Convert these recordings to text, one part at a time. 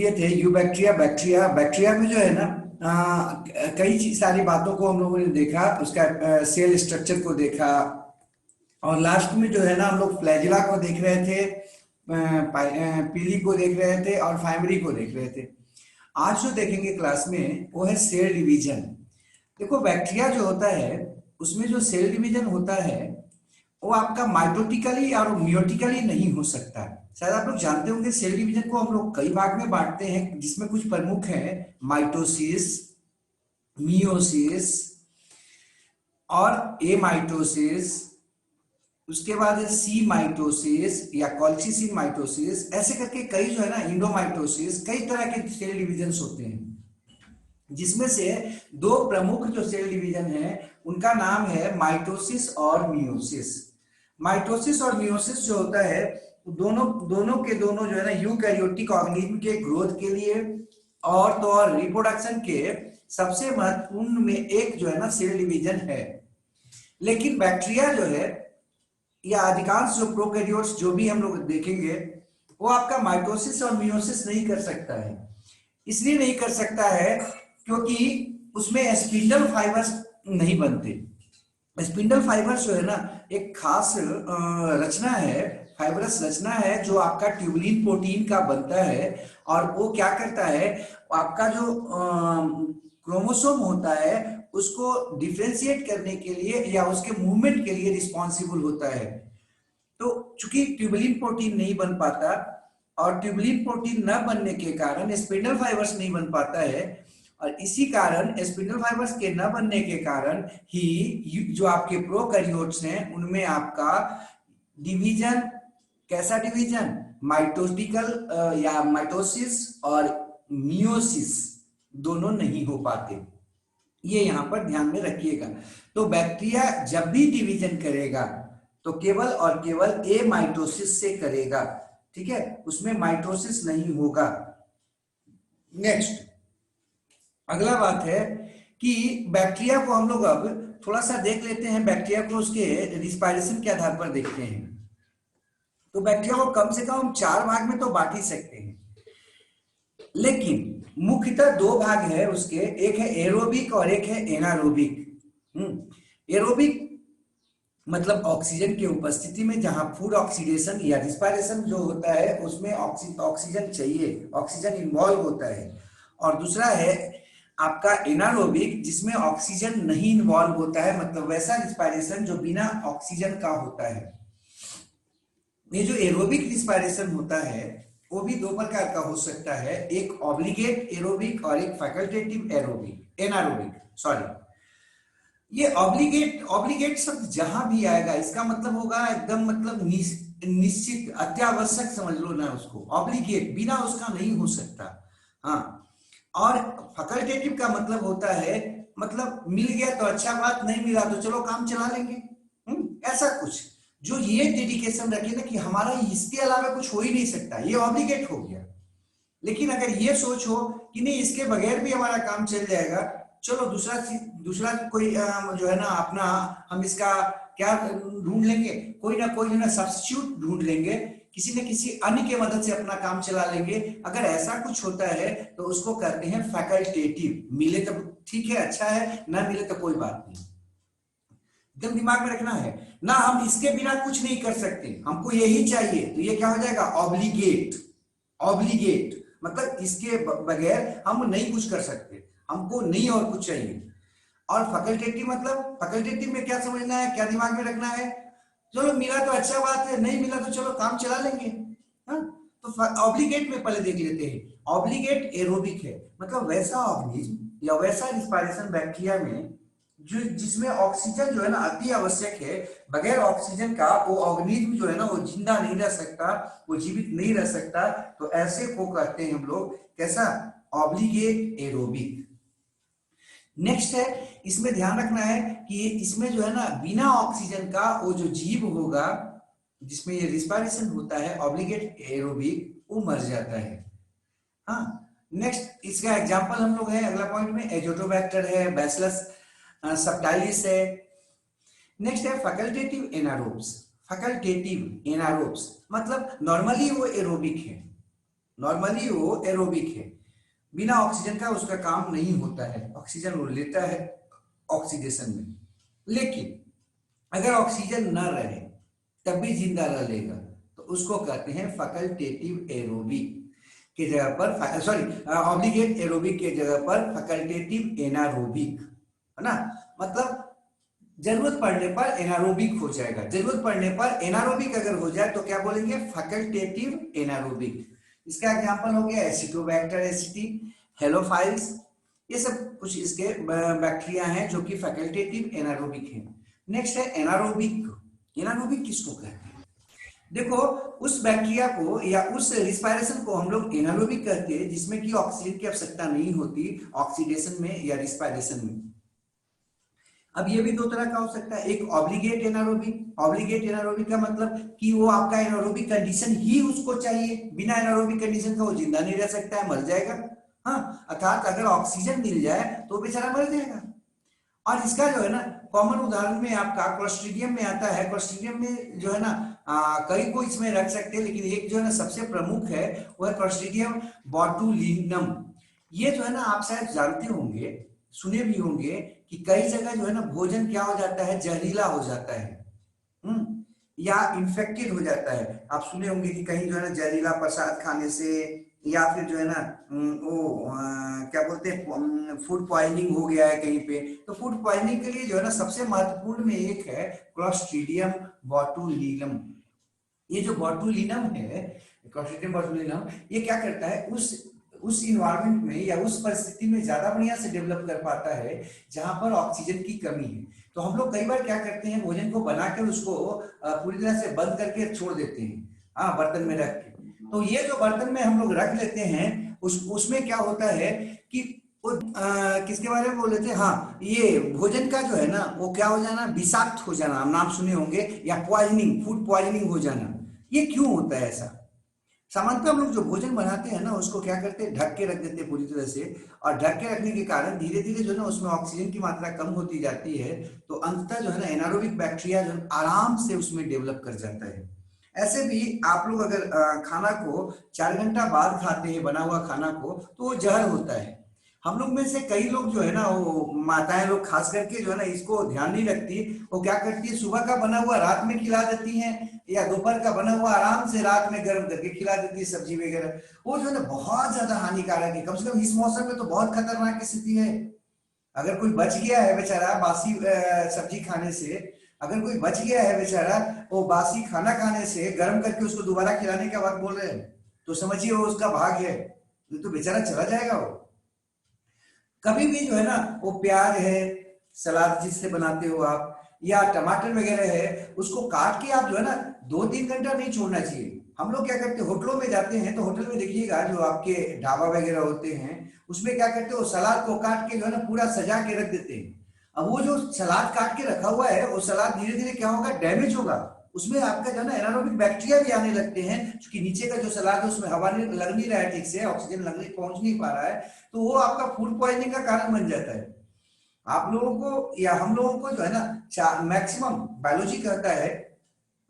लिए थे eubacteria, bacteria. Bacteria में जो है ना कई सारी बातों को हम लोगों ने देखा, उसका सेल स्ट्रक्चर को देखा, और लास्ट में जो है ना हम लोग फ्लैजिला को देख रहे थे, पीली को देख रहे थे, और फाइमरी को देख रहे थे। आज जो देखेंगे क्लास में वो है सेल डिवीजन। देखो बैक्टीरिया जो होता है उसमें जो सेल डिवीजन होता है वो आपका माइटोटिकली और मियोटिकली नहीं हो सकता। शायद आप लोग जानते होंगे सेल डिवीजन को हम लोग कई भाग में बांटते हैं, जिसमें कुछ प्रमुख हैं माइटोसिस, मियोसिस और एमाइटोसिस, उसके बाद है सी माइटोसिस या कॉल्चिसिन माइटोसिस, ऐसे करके कई जो है ना इंडोमाइटोसिस, कई तरह के सेल डिवीजन होते हैं, जिसमें से दो प्रमुख जो सेल डिवीजन है उनका नाम है माइटोसिस और मियोसिस। माइटोसिस और मियोसिस जो होता है दोनों दोनों के दोनों जो है ना यूकैरियोटिक ऑर्गेनिज्म के ग्रोथ के लिए और तो और रिप्रोडक्शन के सबसे महत्वपूर्ण में एक जो है ना सेल डिवीजन है। लेकिन बैक्टीरिया जो है या अधिकांश जो प्रोकैरियोट्स जो भी हम लोग देखेंगे वो आपका माइटोसिस और मियोसिस नहीं कर सकता है। इसलिए नहीं कर सकता है क्योंकि उसमें स्पिंडल फाइबर्स नहीं बनते। स्पिंडल फाइबर्स जो है ना एक खास रचना है, फाइबरस रचना है जो आपका ट्यूबुलिन प्रोटीन का बनता है, और वो क्या करता है आपका जो क्रोमोसोम होता है उसको डिफरेंशिएट करने के लिए या उसके मूवमेंट के लिए रिस्पॉन्सिबल होता है। तो चूंकि ट्यूबुलिन प्रोटीन नहीं बन पाता और ट्यूबुलिन प्रोटीन न बनने के कारण स्पिंडल फाइबर्स नहीं बन पाता है, और इसी कारण स्पिंडल फाइबर्स के न बनने के कारण ही जो आपके प्रोकैरियोट्स हैं उनमें आपका डिवीजन, कैसा डिवीजन, माइटोटिकल या माइटोसिस और मियोसिस दोनों नहीं हो पाते। ये यहां पर ध्यान में रखिएगा। तो बैक्टीरिया जब भी डिवीजन करेगा तो केवल और केवल ए माइटोसिस से करेगा, ठीक है, उसमें माइटोसिस नहीं होगा। नेक्स्ट अगला बात है कि बैक्टीरिया को हम लोग अब थोड़ा सा देख लेते हैं, बैक्टीरिया को उसके रिस्पायरेशन के आधार पर देखते हैं। तो बैक्टीरिया को कम से कम हम 4 भाग में तो बांट ही सकते हैं, लेकिन मुख्यतः 2 भाग है उसके, एक है एरोबिक और एक है एनारोबिक। एरोबिक मतलब ऑक्सीजन की उपस्थिति में जहां फूड ऑक्सीडेशन या रिस्पायरेशन जो होता है उसमें ऑक्सीजन चाहिए, ऑक्सीजन इन्वॉल्व होता है। और दूसरा है आपका एनारोबिक जिसमें ऑक्सीजन नहीं इन्वॉल्व होता है, मतलब वैसा रिस्पायरेशन जो बिना ऑक्सीजन का होता है। ये जो एरोबिक रिस्पायरेशन होता है वो भी 2 प्रकार का हो सकता है, एक ऑब्लिगेट एरोबिक और एक फैकल्टेटिव एरोबिक एनारोबिक, सॉरी। ये ऑब्लिगेट शब्द जहां भी आएगा इसका मतलब होगा एकदम मतलब निश्चित, अत्यावश्यक समझ लो ना उसको। ऑब्लिगेट बिना उसका नहीं हो सकता। हाँ, और फैकल्टेटिव का मतलब होता है मतलब मिल गया तो अच्छा बात, नहीं मिला तो चलो काम चला लेंगे, ऐसा कुछ जो ये डेडिकेशन रखे ना कि हमारा इसके अलावा कुछ हो ही नहीं सकता, ये ऑब्लिगेट हो गया। लेकिन अगर ये सोच हो कि नहीं इसके बगैर भी हमारा काम चल जाएगा, चलो दूसरा कोई जो है ना अपना हम इसका क्या ढूंढ लेंगे, कोई ना कोई ना सब्स्टिट्यूट ढूंढ लेंगे, किसी न किसी अन्य के मदद से अपना काम चला लेंगे। अगर ऐसा कुछ होता है तो उसको कहते हैं फैकल्टेटिव। मिले तो ठीक है, अच्छा है, ना मिले तो कोई बात नहीं। एकदम दिमाग में रखना है ना, हम इसके बिना कुछ नहीं कर सकते, हमको यही चाहिए, तो ये क्या हो जाएगा ऑब्लिगेट। ऑब्लिगेट मतलब इसके बगैर हम नहीं कुछ कर सकते, हमको नहीं और कुछ चाहिए। और फैकल्टेटिव मतलब फैकल्टेटिव में क्या समझना है, क्या दिमाग में रखना है, चलो मिला तो अच्छा बात है, नहीं मिला तो चलो काम चला लेंगे। हाँ, तो ऑब्लिगेट में पहले देख लेते हैं। ऑब्लिगेट एरोबिक है, मतलब वैसा ऑर्गेनिज्म या वैसा रिस्पायरेशन बैक्टीरिया में जो जिसमें ऑक्सीजन जो है ना अति आवश्यक है, बगैर ऑक्सीजन का वो ऑर्गेनिज्म जो है ना वो जिंदा नहीं रह सकता, वो जीवित नहीं रह सकता। तो ऐसे को कहते हैं हम लोग कैसा, ऑब्लिगेट एरोबिक। नेक्स्ट है, इसमें ध्यान रखना है कि इसमें जो है ना बिना ऑक्सीजन का वो जो जीव होगा जिसमें ये रिस्पायरेशन होता है ऑब्लिगेट एरोबिक, वो मर जाता है। हाँ, नेक्स्ट इसका एग्जांपल हम लोग है अगला पॉइंट में एजोटोबैक्टर है, बैसिलस सबटाइलिस है। नेक्स्ट है फैकल्टेटिव एनारोब्स। फैकल्टेटिव एनारोब्स मतलब नॉर्मली वो एरोबिक है, नॉर्मली वो एरोबिक है, बिना ऑक्सीजन का उसका काम नहीं होता है, ऑक्सीजन वो लेता है ऑक्सीडेशन में। लेकिन अगर ऑक्सीजन न रहे तब भी जिंदा रहेगा, तो उसको कहते हैं फैकल्टेटिव एरोबिक के जगह पर, सॉरी ऑब्लिगेट एरोबिक के जगह पर फैकल्टेटिव एनारोबिक, है ना। मतलब जरूरत पड़ने पर एनारोबिक हो जाएगा, जरूरत पड़ने पर एनारोबिक अगर हो जाए तो क्या बोलेंगे, फैकल्टेटिव एनारोबिक। इसका एग्जांपल हो गया एसिटोबैक्टर एसिटी, हेलोफाइल्स, ये सब कुछ इसके बैक्टीरिया हैं जो कि फैकल्टेटिव एनारोबिक हैं। नेक्स्ट है एनारोबिक। एनारोबिक किसको कहते हैं? देखो, उस बैक्टीरिया को या उस रिस्पायरेशन को हम लोग एनारोबिक कहते हैं जिसमें कि ऑक्सीजन की आवश्यकता नहीं होती ऑक्सीडेशन में या रिस्पायरेशन में। अब ये भी दो तरह का हो सकता है, एक ऑब्लिगेट एनारोबिक। ऑब्लिगेट एनारोबिक का मतलब कि वो आपका एनारोबिक कंडीशन ही उसको चाहिए, बिना एनारोबिक कंडीशन का वो जिंदा नहीं रह सकता है, मर जाएगा। हाँ, अर्थात अगर ऑक्सीजन मिल जाए तो बेचारा मर जाएगा। और इसका जो है ना कॉमन उदाहरण में आपका क्लोस्ट्रीडियम में आता है। क्लोस्ट्रीडियम में जो है ना कई को इसमें रख सकते हैं, लेकिन एक जो है ना सबसे प्रमुख है वो है क्लोस्ट्रीडियम बोटुलिनम। ये जो है ना आप शायद जानते होंगे, सुने भी होंगे कि कई जगह जो है ना भोजन क्या हो जाता है, जहरीला हो जाता है, या इन्फेक्टेड हो जाता है। आप सुने होंगे कि कहीं जो है ना जहरीला प्रसाद खाने से, या फिर जो है ना वो क्या बोलते हैं फूड पॉइजनिंग हो गया है कहीं पे। तो फूड पॉइजनिंग के लिए जो है ना सबसे महत्वपूर्ण में एक है क्लोस्ट्रीडियम बोटुलिनम। ये जो बोटुलिनम है, क्लोस्ट्रीडियम बोटुलिनम, ये क्या करता है, उस इन्वायरमेंट में या उस परिस्थिति में ज्यादा बढ़िया से डेवलप कर पाता है जहां पर ऑक्सीजन की कमी है। तो हम लोग कई बार क्या करते हैं, भोजन को बनाकर उसको पूरी तरह से बंद करके छोड़ देते हैं, हाँ, बर्तन में रख के। तो ये जो बर्तन में हम लोग रख लेते हैं उसमें क्या होता है कि वो किसके बारे में बोल रहे थे, हाँ, ये भोजन का जो है ना वो क्या हो जाना, विषाक्त हो जाना, आप नाम सुने होंगे, या पॉइजनिंग, फूड पॉइजनिंग हो जाना। ये क्यों होता है ऐसा? सामान्यतः हम लोग जो भोजन बनाते हैं ना उसको क्या करते हैं, ढक के रख देते हैं पूरी तरह से, और ढक के रखने के कारण धीरे धीरे जो है ना उसमें ऑक्सीजन की मात्रा कम होती जाती है। तो अंततः जो है ना एनारोबिक बैक्टीरिया जो आराम से उसमें डेवलप कर जाता है। ऐसे भी आप लोग अगर खाना को 4 घंटा बाद खाते हैं, बना हुआ खाना को, तो वो जहर होता है। हम लोग में से कई लोग जो है ना, वो माताएं लोग खास करके जो है ना इसको ध्यान नहीं रखती, वो क्या करती है, सुबह का बना हुआ रात में खिला देती हैं, या दोपहर का बना हुआ आराम से रात में गर्म करके खिला देती है सब्जी वगैरह। वो जो है ना बहुत ज्यादा हानिकारक है, कम से कम इस मौसम में तो बहुत खतरनाक स्थिति है। अगर कोई बच गया है बेचारा बासी सब्जी खाने से, अगर कोई बच गया है बेचारा वो बासी खाना खाने से, गर्म करके उसको दोबारा खिलाने का बात बोल रहे हैं, तो समझिए वो उसका भाग्य है, तो बेचारा चला जाएगा वो। कभी भी जो है ना वो प्याज है, सलाद जिससे बनाते हो आप, या टमाटर वगैरह है, उसको काट के आप जो है ना 2-3 घंटा नहीं छोड़ना चाहिए। हम लोग क्या करते हैं, होटलों में जाते हैं तो होटल में देखिएगा जो आपके ढाबा वगैरह होते हैं उसमें क्या करते हो, सलाद को काट के जो है ना पूरा सजा के रख देते हैं। अब वो जो सलाद काट के रखा हुआ है वो सलाद धीरे धीरे क्या होगा, डैमेज होगा। उसमें आपका जो है ना एनारोबिक बैक्टीरिया भी आने लगते हैं, क्योंकि नीचे का जो सलाद है उसमें हवा नहीं लग नहीं रहा है ठीक से, ऑक्सीजन लगने पहुंच नहीं पा रहा है, तो वो आपका फूड पॉइजनिंग का कारण बन जाता है। आप लोगों को या हम लोगों को जो है ना मैक्सिमम बायोलॉजी कहता है,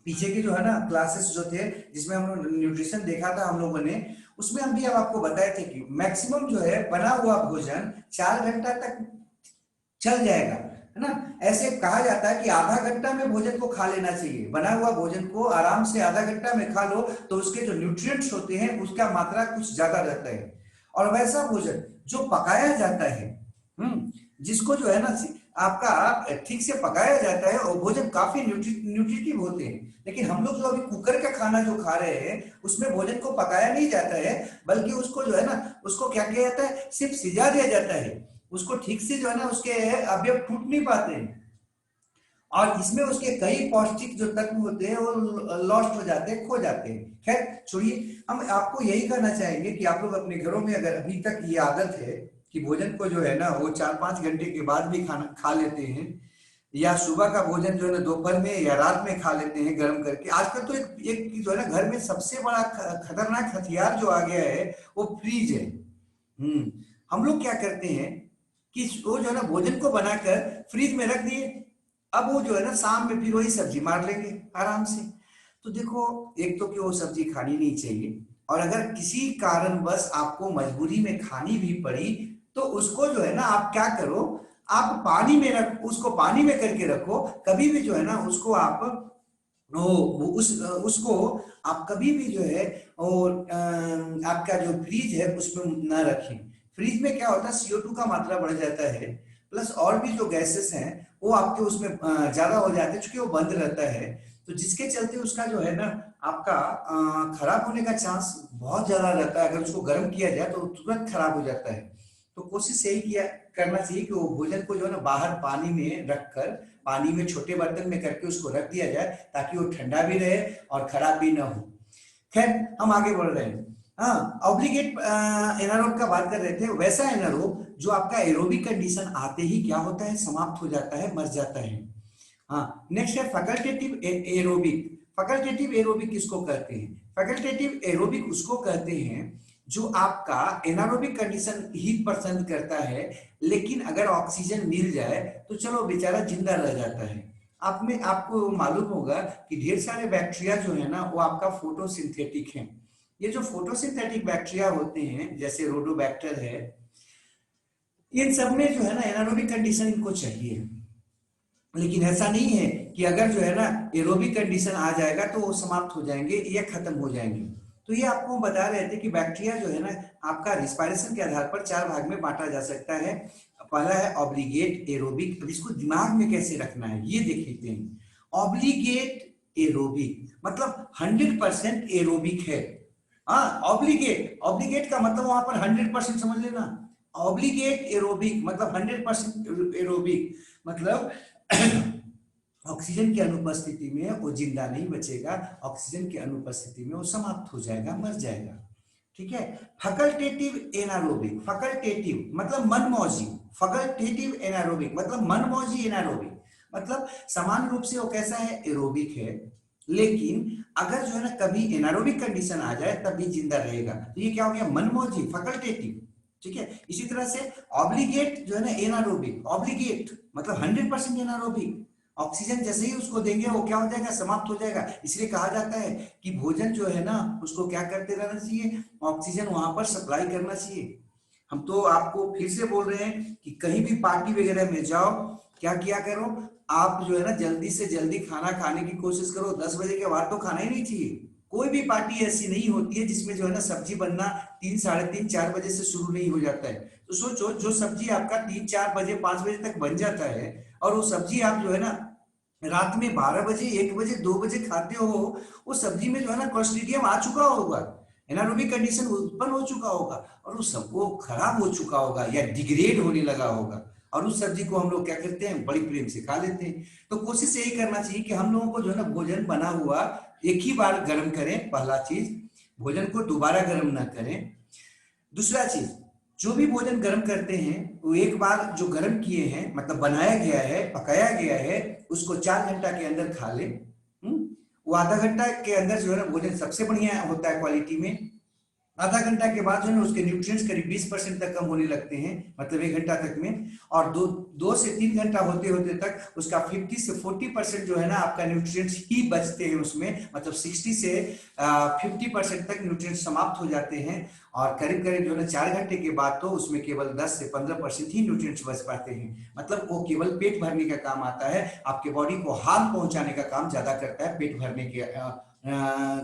पीछे के जो है ना क्लासेस जो थे जिसमें हम लोग न्यूट्रिशन देखा था हम लोगों ने, उसमें हम भी अब आपको बताए थे कि मैक्सिमम जो है बना हुआ भोजन 4 घंटा तक चल जाएगा, है ना। ऐसे कहा जाता है कि आधा घंटा में भोजन को खा लेना चाहिए, बना हुआ भोजन को आराम से आधा घंटा में खा लो तो उसके जो न्यूट्रिएंट्स होते हैं उसका मात्रा कुछ ज्यादा रहता है। और वैसा भोजन जो पकाया जाता है, जिसको जो है ना आपका ठीक से पकाया जाता है, और भोजन काफी न्यूट्रिटिव होते हैं। लेकिन हम लोग जो अभी कुकर का खाना जो खा रहे हैं उसमें भोजन को पकाया नहीं जाता है, बल्कि उसको जो है ना उसको क्या किया जाता है, सिर्फ सिजा दिया जाता है। उसको ठीक से जो है ना उसके अवयव टूट नहीं पाते हैं, और इसमें उसके कई पौष्टिक जो तत्व होते हैं वो लॉस्ट हो जाते हैं, खो जाते हैं। खैर छोड़िए, हम आपको यही कहना चाहेंगे कि आप लोग अपने घरों में अगर अभी तक ये आदत है कि भोजन को जो है ना वो 4-5 घंटे के बाद भी खाना खा लेते हैं, या सुबह का भोजन जो है ना दोपहर में या रात में खा लेते हैं गर्म करके। आजकल तो एक जो है ना घर में सबसे बड़ा खतरनाक हथियार जो आ गया है वो फ्रीज है। हम लोग क्या करते हैं कि वो जो है ना भोजन को बनाकर फ्रीज में रख दिए, अब वो जो है ना शाम में फिर वही सब्जी मार लेंगे आराम से। तो देखो, एक तो कि वो सब्जी खानी नहीं चाहिए, और अगर किसी कारणवश आपको मजबूरी में खानी भी पड़ी तो उसको जो है ना आप क्या करो, आप पानी में रख, उसको पानी में करके रखो। कभी भी जो है ना उसको आप उसको आप कभी भी जो है और आपका जो फ्रिज है उसमें ना रखें। फ्रिज में क्या होता है, CO2 का मात्रा बढ़ जाता है, प्लस और भी जो गैसेस हैं वो आपके उसमें ज्यादा हो जाते हैं, क्योंकि वो बंद रहता है। तो जिसके चलते उसका जो है ना आपका खराब होने का चांस बहुत ज्यादा रहता है। अगर उसको गर्म किया जाए तो तुरंत खराब हो जाता है। तो कोशिश यही किया करना चाहिए कि वो भोजन को जो है ना बाहर पानी में रखकर, पानी में छोटे बर्तन में करके उसको रख दिया जाए, ताकि वो ठंडा भी रहे और खराब भी ना हो। खैर, हम आगे बढ़ रहे हैं। हाँ, ऑब्लिगेट एनारोब का बात कर रहे थे। वैसा एनारोब जो आपका एरोबिक कंडीशन आते ही क्या होता है, समाप्त हो जाता है, मर जाता है। हाँ, नेक्स्ट है फैकल्टेटिव एरोबिक। फैकल्टेटिव एरोबिक किसको कहते हैं? फैकल्टेटिव एरोबिक उसको कहते हैं जो आपका एनारोबिक कंडीशन ही पसंद करता है, लेकिन अगर ऑक्सीजन मिल जाए तो चलो बेचारा जिंदा रह जाता है। आप में आपको मालूम होगा कि ढेर सारे बैक्टीरिया जो है ना वो आपका फोटोसिंथेटिक हैं। ये जो फोटोसिंथेटिक बैक्टीरिया होते हैं, जैसे रोडोबैक्टर है, इन सब में जो है ना एनारोबिक कंडीशन इनको चाहिए। लेकिन ऐसा नहीं है कि अगर जो है ना एरोबिक कंडीशन आ जाएगा तो वो समाप्त हो जाएंगे या खत्म हो जाएंगे। तो ये आपको बता रहे थे कि बैक्टीरिया जो है ना आपका रिस्पायरेशन के आधार पर 4 भाग में बांटा जा सकता है। पहला है ऑब्लिगेट एरोबिक। अब इसको दिमाग में कैसे रखना है ये देख लेते हैं। ऑब्लिगेट एरोबिक मतलब 100% एरोबिक है। हाँ, ऑब्लिगेट, ऑब्लिगेट का मतलब वहां पर 100% समझ लेना। ऑब्लिगेट एरोबिक मतलब 100% एरोबिक, मतलब ऑक्सीजन की अनुपस्थिति में वो जिंदा नहीं बचेगा, ऑक्सीजन की अनुपस्थिति में वो समाप्त हो जाएगा, मर जाएगा। ठीक है। फैकल्टेटिव एनारोबिक, फैकल्टेटिव मतलब मनमौजी, फैकल्टेटिव एनारोबिक मतलब मनमौजी एनारोबिक, मतलब समान रूप से वो कैसा है, एरोबिक है, लेकिन अगर जो है ना कभी एनारोबिक कंडीशन आ जाए तब भी जिंदा रहेगा। तो ये क्या हो गया, मनमौजी, फैकल्टेटिव। ठीक है। इसी तरह से ऑब्लिगेट जो है ना एनारोबिक, ऑब्लिगेट मतलब 100% एनारोबिक, ऑक्सीजन जैसे ही उसको देंगे वो क्या हो जाएगा, समाप्त हो जाएगा। इसलिए कहा जाता है कि भोजन जो है ना उसको क्या करते रहना चाहिए, ऑक्सीजन वहां पर सप्लाई करना चाहिए। हम तो आपको फिर से बोल रहे हैं कि कहीं भी पार्टी वगैरह में जाओ, क्या किया करो, आप जो है ना जल्दी से जल्दी खाना खाने की कोशिश करो। 10 बजे के बाद तो खाना ही नहीं चाहिए। कोई भी पार्टी ऐसी नहीं होती है जिसमें जो है ना सब्जी बनना 3, साढ़े 3, 4 बजे से शुरू नहीं हो जाता है। तो सोचो, जो सब्जी आपका 3, 4 बजे, 5 बजे तक बन जाता है, और वो सब्जी आप जो है ना रात में 12 बजे, 1 बजे, 2 बजे खाते हो, वो सब्जी में जो है ना क्लोस्ट्रीडियम आ चुका होगा, एनारोबिक कंडीशन उत्पन्न हो चुका होगा, और वो सब वो खराब हो चुका होगा या डिग्रेड होने लगा होगा, और उस सब्जी को हम लोग क्या करते हैं, बड़ी प्रेम से खा लेते हैं। तो कोशिश यही करना चाहिए कि हम लोगों को जो है ना भोजन बना हुआ एक ही बार गर्म करें, पहला चीज, भोजन को दोबारा गर्म ना करें। दूसरा चीज, जो भी भोजन गर्म करते हैं वो एक बार जो गर्म किए हैं, मतलब बनाया गया है, पकाया गया है, उसको 4 घंटा के अंदर खा ले। वो आधा घंटा के अंदर जो है ना भोजन सबसे बढ़िया होता है क्वालिटी में। आधा घंटा के बाद जो है उसके न्यूट्रिएंट्स करीब 20% तक कम होने लगते हैं, मतलब 1 घंटा तक में। और 2 से 3 घंटा होते होते तक उसका 50 से 40% जो है ना आपका न्यूट्रिएंट्स ही बचते हैं उसमें, मतलब 60 से 50% तक न्यूट्रिएंट्स समाप्त हो जाते हैं। और करीब करीब जो है ना 4 घंटे के बाद तो उसमें केवल 10 से 15% ही न्यूट्रिएंट्स बच पाते हैं। मतलब वो केवल पेट भरने का काम आता है, आपके बॉडी को हार्म पहुंचाने का काम ज्यादा करता है पेट भरने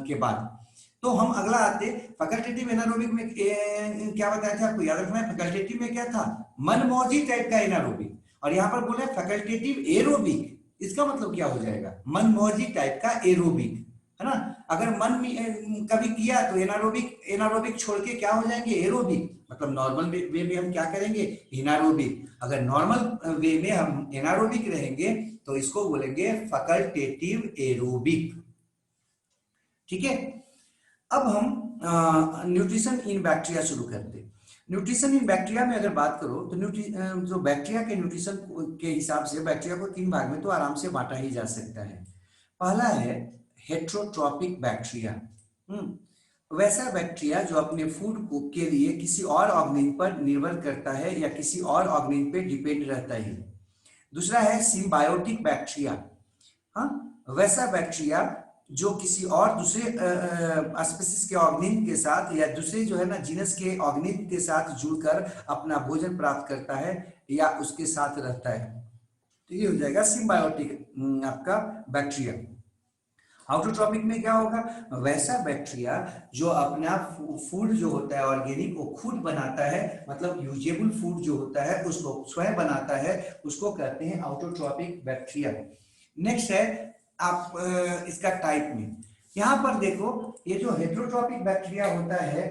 के बाद। तो हम अगला आते, फैकल्टेटिव एनारोबिक में क्या बताया था आपको, याद रखना है। फैकल्टेटिव में क्या था, मनमौजी टाइप का एनारोबिक, और यहाँ पर बोले फैकल्टेटिव एरोबिक। इसका मतलब क्या हो जाएगा, मनमौजी टाइप का एरोबिक, है ना। अगर मन कभी किया तो एनारोबिक, एनारोबिक छोड़ के क्या हो जाएंगे, एरोबिक, मतलब नॉर्मल वे में हम क्या करेंगे, एनारोबिक। अगर नॉर्मल वे में हम एनारोबिक रहेंगे तो इसको बोलेंगे फैकल्टेटिव एरोबिक। ठीक है। अब हम न्यूट्रिशन इन बैक्टीरिया शुरू करते हैं। न्यूट्रिशन इन बैक्टीरिया में अगर बात करो तो जो बैक्टीरिया के न्यूट्रिशन के हिसाब से बैक्टीरिया को 3 भाग में तो आराम से बांटा ही जा सकता है। पहला है हेट्रोट्रॉपिक बैक्टीरिया। वैसा बैक्टीरिया जो अपने फूड को के लिए किसी और ऑर्गेनिज्म पर निर्भर करता है या किसी और ऑर्गेनिज्म पे डिपेंड रहता है। दूसरा है सिम्बायोटिक बैक्टीरिया। हाँ, वैसा बैक्टीरिया जो किसी और दूसरे स्पीसीज के ऑर्गेनिज्म के साथ या दूसरे जो है ना जीनस के ऑर्गेनिज्म के साथ जुड़कर अपना भोजन प्राप्त करता है या उसके साथ रहता है। तो ये हो जाएगा सिम्बायोटिक आपका बैक्टीरिया। ऑटोट्रॉपिक में क्या होगा, वैसा बैक्टीरिया जो अपना फूड जो होता है ऑर्गेनिक वो खुद बनाता है, मतलब यूजेबल फूड जो होता है उसको स्वयं बनाता है, उसको कहते हैं ऑटोट्रॉपिक बैक्टीरिया। नेक्स्ट है आप इसका टाइप में, यहां पर देखो ये जो हेट्रोट्रॉपिक बैक्टीरिया होता है,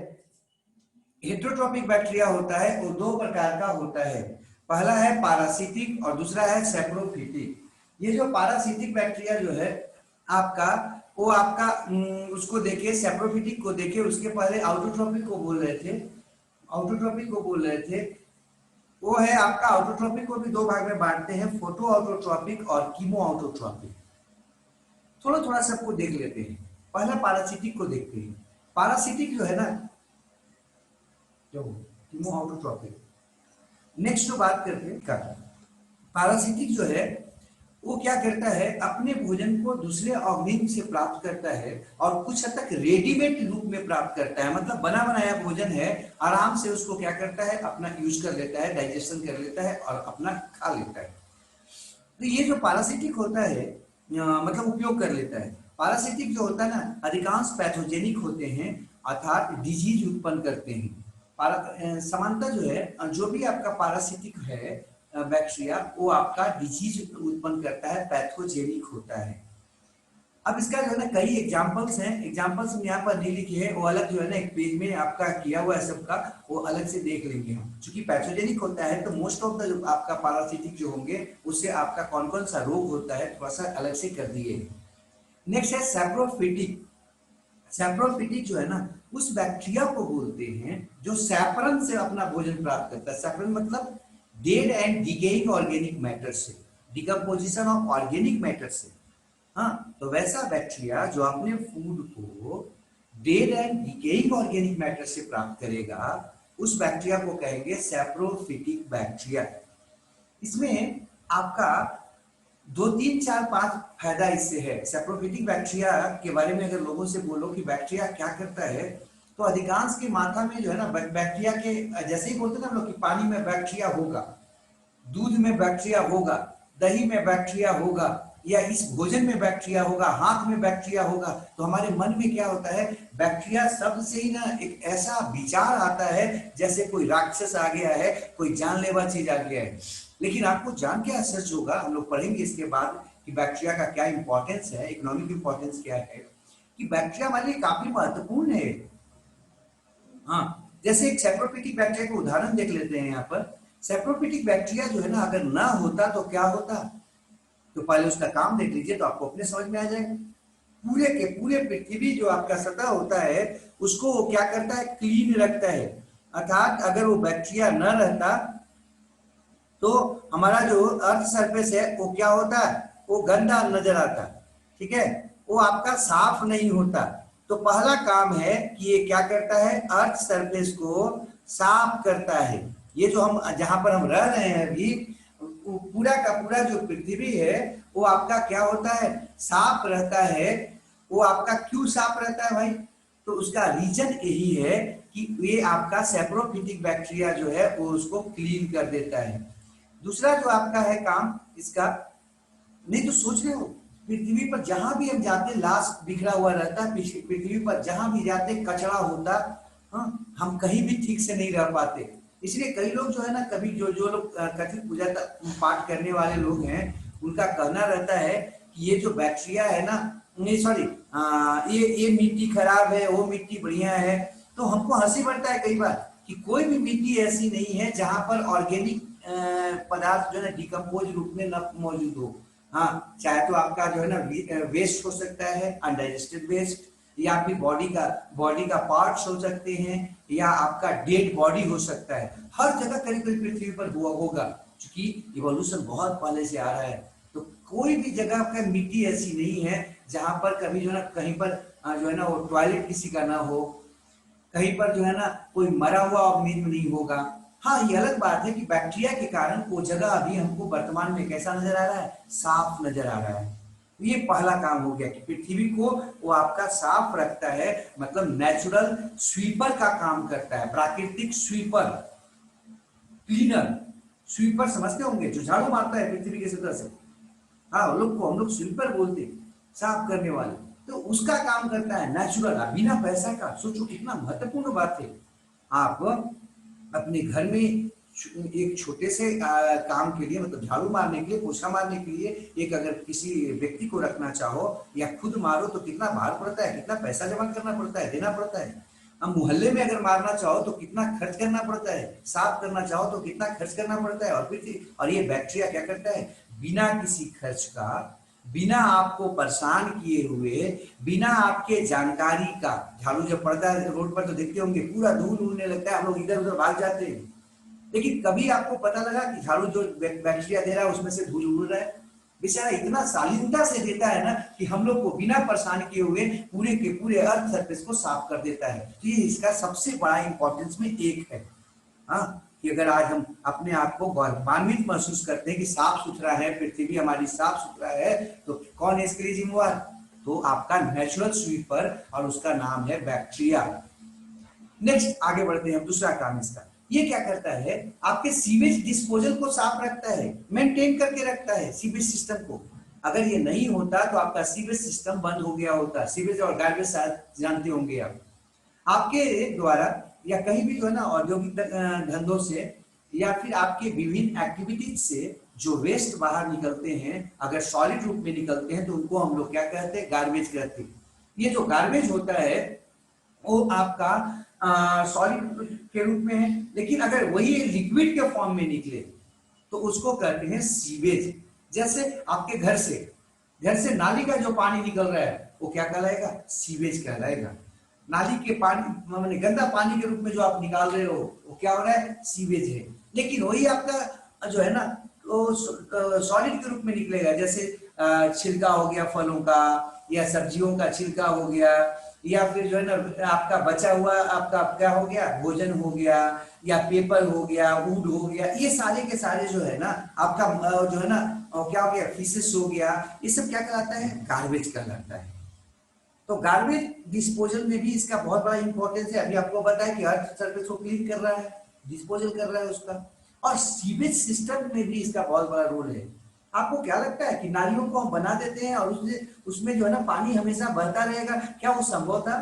हेट्रोट्रॉपिक बैक्टीरिया होता है वो दो प्रकार का होता है, पहला है पारासिटिक और दूसरा है सेप्रोफिटिक। ये जो पारासिटिक बैक्टीरिया जो है आपका वो आपका उसको देखिए सेप्रोफिटिक को देखिए, उसके पहले ऑटोट्रॉपिक को बोल रहे थे, ऑटोट्रॉपिक को बोल रहे थे, वो है आपका ऑटोट्रॉपिक को भी दो भाग में बांटते हैं, फोटो ऑटोट्रॉपिक और कीमो ऑटोट्रॉपिक। थोड़ा थोड़ा सबको देख लेते हैं, पहला पारासिटिक को देखते हैं। पारासिटिक जो है ना जो कीमो ऑटोट्रॉपिक, नेक्स्ट जो बात करते हैं पारासिटिक जो है वो क्या करता है, अपने भोजन को दूसरे ऑर्गेनिज्म से प्राप्त करता है और कुछ हद तक रेडीमेड रूप में प्राप्त करता है, मतलब बना बनाया भोजन है, आराम से उसको क्या करता है अपना यूज कर लेता है, डाइजेशन कर लेता है और अपना खा लेता है। तो ये जो पारासिटिक होता है मतलब उपयोग कर लेता है। पारासिटिक जो होता है ना अधिकांश पैथोजेनिक होते हैं अर्थात डिजीज उत्पन्न करते हैं। समानता जो है जो भी आपका पारासिटिक है बैक्टीरिया वो आपका डिजीज उत्पन्न करता है, पैथोजेनिक होता है। अब इसका जो है ना कई एग्जांपल्स हैं, एग्जांपल्स हम यहाँ पर नहीं लिखे हैं, वो अलग जो है ना एक पेज में आपका किया हुआ है सबका, वो अलग से देख लेंगे हम। चूंकि पैथोजेनिक होता है तो मोस्ट ऑफ द जो आपका पारासिटिक जो होंगे उससे आपका कौन कौन सा रोग होता है थोड़ा सा अलग से कर दिए। नेक्स्ट है सैप्रोफिटिक। सैप्रोफिटिक जो है ना उस बैक्टीरिया को बोलते हैं जो सैपरन से अपना भोजन प्राप्त करता है। सैपरन मतलब dead and decaying organic matter से, डिकम्पोजिशन ऑफ ऑर्गेनिक मैटर से। हाँ, तो वैसा बैक्टीरिया जो अपने फूड को dead and decaying organic matter से प्राप्त करेगा उस बैक्टीरिया को कहेंगे सैप्रोफिटिक बैक्टीरिया। इसमें आपका 2 3 4 5 फायदा इससे है। सैप्रोफिटिक बैक्टीरिया के बारे में अगर लोगों से बोलो कि बैक्टीरिया क्या करता है तो अधिकांश के माथा में जो है ना बैक्टीरिया के जैसे ही बोलते हैं ना हम लोग कि पानी में बैक्टीरिया होगा, दूध में बैक्टीरिया होगा, दही में बैक्टीरिया होगा या इस भोजन में बैक्टीरिया होगा, हाथ में बैक्टीरिया होगा, तो हमारे मन में क्या होता है बैक्टीरिया शब्द से ही ना एक ऐसा विचार आता है जैसे कोई राक्षस आ गया है, कोई जानलेवा चीज आ गया है। लेकिन आपको जान के आश्चर्य होगा, हम लोग पढ़ेंगे इसके बाद कि बैक्टीरिया का क्या इंपॉर्टेंस है, इकोनॉमिक इंपॉर्टेंस क्या है, कि बैक्टीरिया हमारे लिए काफी महत्वपूर्ण है। हाँ, जैसे एक सैप्रोफिटिक बैक्टीरिया का उदाहरण देख लेते हैं यहाँ पर। सैप्रोफिटिक बैक्टीरिया जो है ना अगर ना होता तो क्या होता, तो पहले उसका काम देख लीजिए तो आपको अपने समझ में आ जाएगा। पूरे के पूरे पृथ्वी जो आपका सतह होता है उसको वो क्या करता है क्लीन रखता है, अर्थात अगर वो बैक्टीरिया न रहता तो हमारा जो अर्थ सरफेस है वो क्या होता है, वो गंदा नजर आता, ठीक है, वो आपका साफ नहीं होता। तो पहला काम है कि ये क्या करता है अर्थ सरफेस को साफ करता है। ये जो हम जहां पर हम रह रहे हैं अभी पूरा का पूरा जो पृथ्वी है वो आपका क्या होता है साफ रहता है। वो आपका क्यों साफ रहता है भाई, तो उसका रीजन यही है कि ये आपका सैप्रोफिटिक बैक्टीरिया जो है वो उसको क्लीन कर देता है। दूसरा जो आपका है काम इसका, नहीं तो सोच रहे हो पृथ्वी पर जहां भी हम जाते लाश बिखरा हुआ रहता है, पृथ्वी पर जहां भी जाते कचरा होता, हाँ, हम कहीं भी ठीक से नहीं रह पाते। इसलिए कई लोग जो है ना कभी जो जो लोग कथित पूजा पाठ करने वाले लोग हैं उनका कहना रहता है कि ये जो बैक्टीरिया है ना, नहीं सॉरी, ये मिट्टी खराब है वो मिट्टी बढ़िया है। तो हमको हंसी बढ़ता है कई बार कि कोई भी मिट्टी ऐसी नहीं है जहां पर ऑर्गेनिक पदार्थ जो है ना डिकम्पोज रूप में न मौजूद हो। हाँ, चाहे तो आपका जो है ना वेस्ट हो सकता है, अनडाइजेस्टेड वेस्ट, या आपकी बॉडी का पार्ट्स हो सकते हैं, या आपका डेड बॉडी हो सकता है। हर जगह करीब करीब पृथ्वी पर हुआ होगा, क्योंकि इवोल्यूशन बहुत पहले से आ रहा है। तो कोई भी जगह का मिट्टी ऐसी नहीं है जहां पर कभी जो है ना कहीं पर जो है ना वो टॉयलेट किसी का ना हो, कहीं पर जो है ना कोई मरा हुआ ऑर्गेनिज्म नहीं होगा। हाँ, ये अलग बात है कि बैक्टीरिया के कारण वो जगह अभी हमको वर्तमान में कैसा नजर आ रहा है, साफ नजर आ रहा है। ये पहला काम हो गया कि पृथ्वी को वो आपका साफ रखता है, मतलब नेचुरल स्वीपर का काम करता है, प्राकृतिक स्वीपर, क्लीनर। स्वीपर समझते होंगे, जो झाड़ू मारता है पृथ्वी की सतह से। हाँ, हम लोग स्वीपर बोलते हैं, साफ करने वाले। तो उसका काम करता है नेचुरल, बिना पैसा का। सोचो कितना महत्वपूर्ण बात है। आप अपने घर में एक छोटे से काम के लिए, मतलब झाड़ू मारने के लिए, पोछा मारने के लिए, एक अगर किसी व्यक्ति को रखना चाहो या खुद मारो तो कितना भार पड़ता है, कितना पैसा जमा करना पड़ता है, देना पड़ता है। अब मोहल्ले में अगर मारना चाहो तो कितना खर्च करना पड़ता है, साफ करना चाहो तो कितना खर्च करना पड़ता है। और ये बैक्टीरिया क्या करता है, बिना किसी खर्च का, बिना आपको परेशान किए हुए, बिना आपके जानकारी का, झाड़ू जब पड़ता है रोड पर तो देखते होंगे पूरा धूल उड़ने लगता है, हम लोग इधर उधर भाग जाते हैं। लेकिन कभी आपको पता लगा कि झाड़ू जो बैक्टीरिया दे रहा है उसमें से धूल उड़ रहा है? बेचारा इतना शालीनता से देता है ना कि हम लोग को बिना परेशान किए हुए पूरे के पूरे अर्थ सरफेस को साफ कर देता है। तो ये इसका सबसे बड़ा इंपॉर्टेंस में एक है। हाँ, कि अगर आज हम अपने आप को गौरवान्वित महसूस करते हैं कि साफ सुथरा है, पृथ्वी हमारी साफ सुथरा है, तो कौन है इसके लिए जिम्मेवार? तो आपका नेचुरल स्वीपर, और उसका नाम है बैक्टीरिया। नेक्स्ट आगे बढ़ते हैं, दूसरा काम इसका, ये क्या करता है, आपके सीवेज डिस्पोजल को साफ रखता है, मेंटेन करके रखता है सीवेज सिस्टम को। अगर ये नहीं होता तो आपका सीवेज सिस्टम बंद हो गया होता। सीवेज और गार्बेज शायद जानते होंगे आप, आपके द्वारा या कहीं भी जो है ना औद्योगिक धंधों से या फिर आपके विभिन्न एक्टिविटीज से जो वेस्ट बाहर निकलते हैं, अगर सॉलिड रूप में निकलते हैं तो उनको हम लोग क्या कहते हैं, गार्बेज कहते हैं। ये जो गार्बेज होता है वो आपका सॉलिड के रूप में है, लेकिन अगर वही लिक्विड के फॉर्म में निकले तो उसको कहते हैं सीवेज। जैसे आपके घर से नाली का जो पानी निकल रहा है वो क्या कहलाएगा, सीवेज कहलाएगा। नाली के पानी माने गंदा पानी के रूप में जो आप निकाल रहे हो वो क्या हो रहा है, सीवेज है। लेकिन वही आपका जो है ना वो सॉलिड के रूप में निकलेगा, जैसे छिलका हो गया फलों का, या सब्जियों का छिलका हो गया, या फिर जो है ना आपका बचा हुआ आपका क्या हो गया, भोजन हो गया, या पेपर हो गया, वुड हो गया, ये सारे के सारे जो है ना आपका जो है ना क्या हो गया, फिशेस हो गया, ये सब क्या कहलाता है, गार्बेज कहलाता है। तो गार्बेज डिस्पोजल में भी इसका बहुत बड़ा इंपॉर्टेंस है। अभी आपको बताया कि अर्थ सरफेस को क्लीन कर रहा है, डिस्पोजल कर रहा है उसका, और सीवेज सिस्टम में भी इसका बहुत बड़ा रोल है। आपको क्या लगता है कि नालियों को हम बना देते हैं और उसमें जो है ना पानी हमेशा बहता रहेगा, क्या वो संभव था?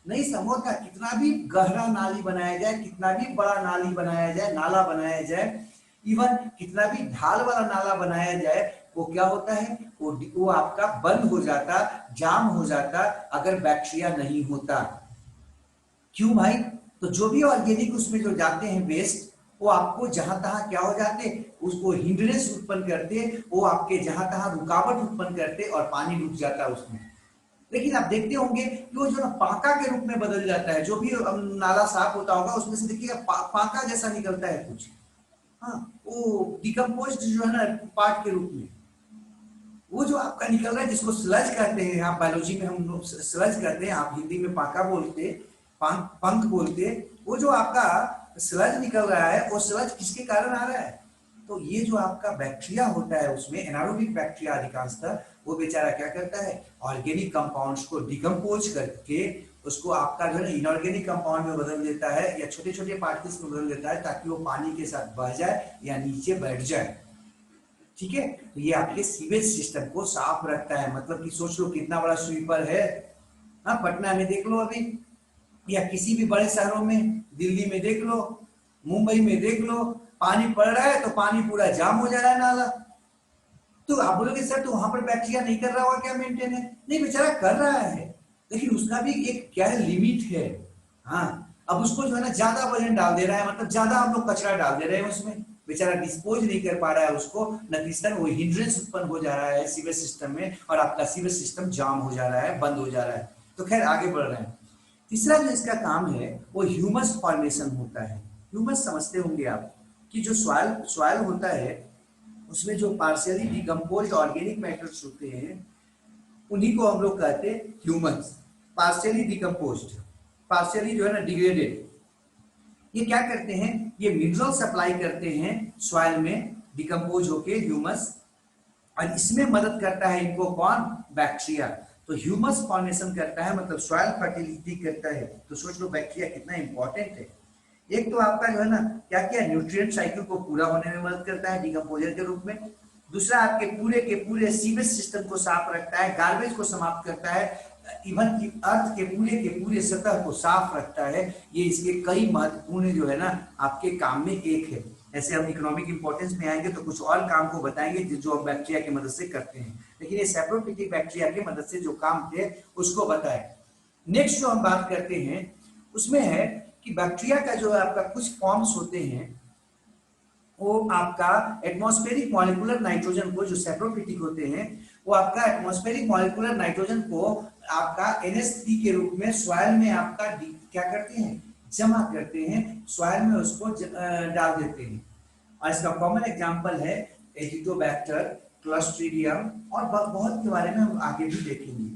नहीं संभव था। कितना भी गहरा नाली बनाया जाए, कितना भी बड़ा नाली बनाया जाए, नाला बनाया जाए, इवन कितना भी ढाल वाला नाला बनाया जाए, वो क्या होता है, वो आपका बंद हो जाता, जाम हो जाता, अगर बैक्टीरिया नहीं होता। क्यों भाई? तो जो भी ऑर्गेनिक उसमें जो जाते हैं वेस्ट, वो आपको जहां तहां क्या हो जाते, उसको हिंड्रेंस उत्पन्न करते, वो आपके जहां तहां रुकावट उत्पन्न करते और पानी रुक जाता उसमें। लेकिन आप देखते होंगे कि वो जो ना पाका के रूप में बदल जाता है, जो भी नाला साफ होता होगा उसमें से देखिएगा पाका जैसा निकलता है कुछ। हाँ, वो डिकम्पोज्ड जो है ना पार्ट के रूप में, वो जो आपका निकल रहा है जिसको स्लज कहते हैं, आप बायोलॉजी में हम लोग स्लज कहते हैं, आप हिंदी में पाका बोलते, पंख बोलते, वो जो आपका स्लज निकल रहा है वो स्लज किसके कारण आ रहा है? तो ये जो आपका बैक्टीरिया होता है उसमें एनारोबिक बैक्टीरिया अधिकांशतः, वो बेचारा क्या करता है, ऑर्गेनिक कंपाउंड्स को डिकम्पोज करके उसको आपका जो है इनऑर्गेनिक कंपाउंड में बदल देता है, या छोटे छोटे पार्टिकल्स में बदल देता है, ताकि वो पानी के साथ बह जाए या नीचे बैठ जाए। ठीक है, तो ये आपके सीवेज सिस्टम को साफ रखता है। मतलब कि सोच लो कितना बड़ा स्वीपर है। हाँ, पटना में देख लो अभी, या किसी भी बड़े शहरों में, दिल्ली में देख लो, मुंबई में देख लो, पानी पड़ रहा है तो पानी पूरा जाम हो जा रहा है नाला। तो आप बोलोगे सर तो वहां पर बैक्टीरिया नहीं कर रहा होगा क्या मेंटेन है? नहीं, बेचारा कर रहा है, लेकिन उसका भी एक क्या है, लिमिट है। हाँ, अब उसको जो है ना ज्यादा वजन डाल दे रहा है, मतलब ज्यादा हम लोग कचरा डाल दे रहे हैं उसमें, बेचारा डिस्पोज नहीं कर पा रहा है उसको, नतीजतन वो हिंड्रेंस उत्पन्न हो जा रहा है सीवेज सिस्टम में, और आपका सीवेज सिस्टम जाम हो जा रहा है, बंद हो जा रहा है। तो खैर आगे बढ़ रहे हैं। तीसरा जो इसका काम है वो ह्यूमस फॉर्मेशन होता है। ह्यूमस समझते होंगे आप, कि जो सॉइल होता है उसमें जो पार्शियली डिकम्पोज्ड ऑर्गेनिक मैटर्स होते हैं उन्हीं को हम लोग कहते हैं ह्यूमस। पार्शियली डिकम्पोज्ड, पार्शियली जो है ना डिग्रेडेड, ये क्या करते हैं, ये मिनरल सप्लाई करते हैं सॉइल में डिकम्पोज होके ह्यूमस, और इसमें मदद करता है इनको कौन, बैक्टीरिया। तो ह्यूमस फॉर्मेशन करता है, मतलब सॉइल फर्टिलिटी करता है। तो सोच लो बैक्टीरिया कितना इंपॉर्टेंट है। एक तो आपका जो है ना क्या क्या न्यूट्रिएंट साइकिल को पूरा होने में मदद करता है डिकम्पोजर के रूप में। दूसरा आपके पूरे के पूरे सीवेज सिस्टम को साफ रखता है, गार्बेज को समाप्त करता है, इवन की अर्थ के पूरे सतह को साफ रखता है। ये इसके कई महत्वपूर्ण जो है ना आपके काम में एक है। ऐसे हम इकोनॉमिक इंपॉर्टेंस में आएंगे तो कुछ और काम को बताएंगे जो हम बैक्टीरिया की मदद से करते हैं, लेकिन ये सैप्रोफिटिक बैक्टीरिया की मदद से जो काम थे उसको बताएं। नेक्स्ट जो हम बात करते हैं उसमें है कि बैक्टीरिया का जो है आपका कुछ फॉर्म्स होते हैं, वो आपका एटमॉस्फेरिक मॉलिक्यूलर नाइट्रोजन को, जो सैप्रोफिटिक होते हैं, वो आपका एटमॉस्फेरिक मॉलिक्यूलर नाइट्रोजन को आपका NH3 के रूप में सॉइल में आपका क्या करते हैं, जमा करते हैं, सॉइल में उसको डाल देते हैं। और इसका कॉमन एग्जांपल है एजिटोबैक्टर, क्लस्ट्रीडियम और बहुत के बारे में हम आगे भी देखेंगे।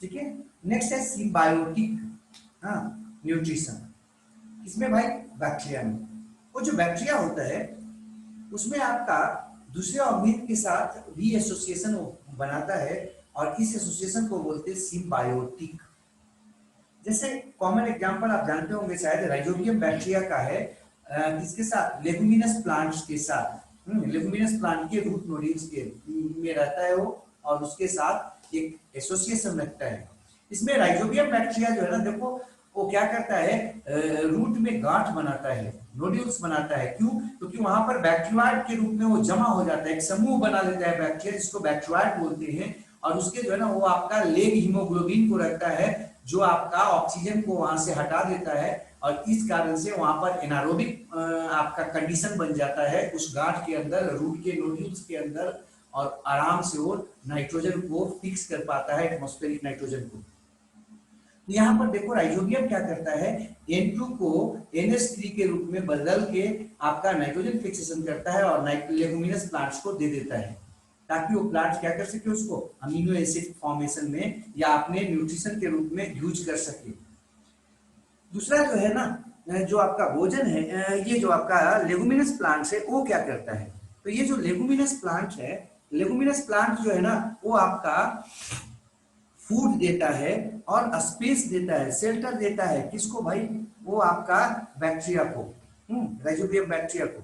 ठीक है, नेक्स्ट है सिम्बायोटिक न्यूट्रिशन। इसमें भाई बैक्टीरिया में वो जो बैक्टीरिया होता है उसमें आपका दूसरे ऑर्गेनिज्म के साथ री एसोसिएशन बनाता है और इस एसोसिएशन को बोलते हैं सिम्बायोटिक। जैसे कॉमन एग्जांपल आप जानते होंगे शायद राइजोबियम बैक्टीरिया का है, किसके साथ, लेगुमिनस प्लांट्स के साथ। लेगुमिनस प्लांट के रूट नोड्यूल्स के में रहता है वो, और उसके साथ एक एसोसिएशन रखता है। इसमें राइजोबियम बैक्टीरिया जो है ना, देखो वो क्या करता है, रूट में गांठ बनाता है, नोड्यूल्स बनाता है। क्यों? क्योंकि वहां पर बैक्टीरियाइड के रूप में वो जमा हो जाता है, एक समूह बना लेता है बैक्टीरिया, जिसको बैक्टीरियाइड बोलते हैं। और उसके जो है ना वो आपका लेग हीमोग्लोबिन को रखता है, जो आपका ऑक्सीजन को वहां से हटा देता है, और इस कारण से वहां पर एनारोबिक आपका कंडीशन बन जाता है उस गांठ के अंदर, रूट के नोड्यूल्स के अंदर, और आराम से वो नाइट्रोजन को फिक्स कर पाता है, एटमॉस्फेरिक नाइट्रोजन को। तो यहाँ पर देखो राइजोबियम क्या करता है, N2 को NH3 के रूप में बदल के आपका नाइट्रोजन फिक्सेशन करता है और लेगुमिनस प्लांट्स को दे देता है, ताकि वो प्लांट्स क्या कर सके, उसको अमीनो एसिड फॉर्मेशन में या अपने न्यूट्रिशन के रूप में यूज कर सके। दूसरा जो है ना, जो आपका भोजन है, ये जो आपका लेगुमिनस प्लांट्स है वो क्या करता है, तो ये जो लेगुमिनस प्लांट है, लेगुमिनस प्लांट जो है ना वो आपका फूड देता है और स्पेस देता है, शेल्टर देता है, किसको भाई, वो आपका बैक्टीरिया को, राइजोबियम बैक्टीरिया को।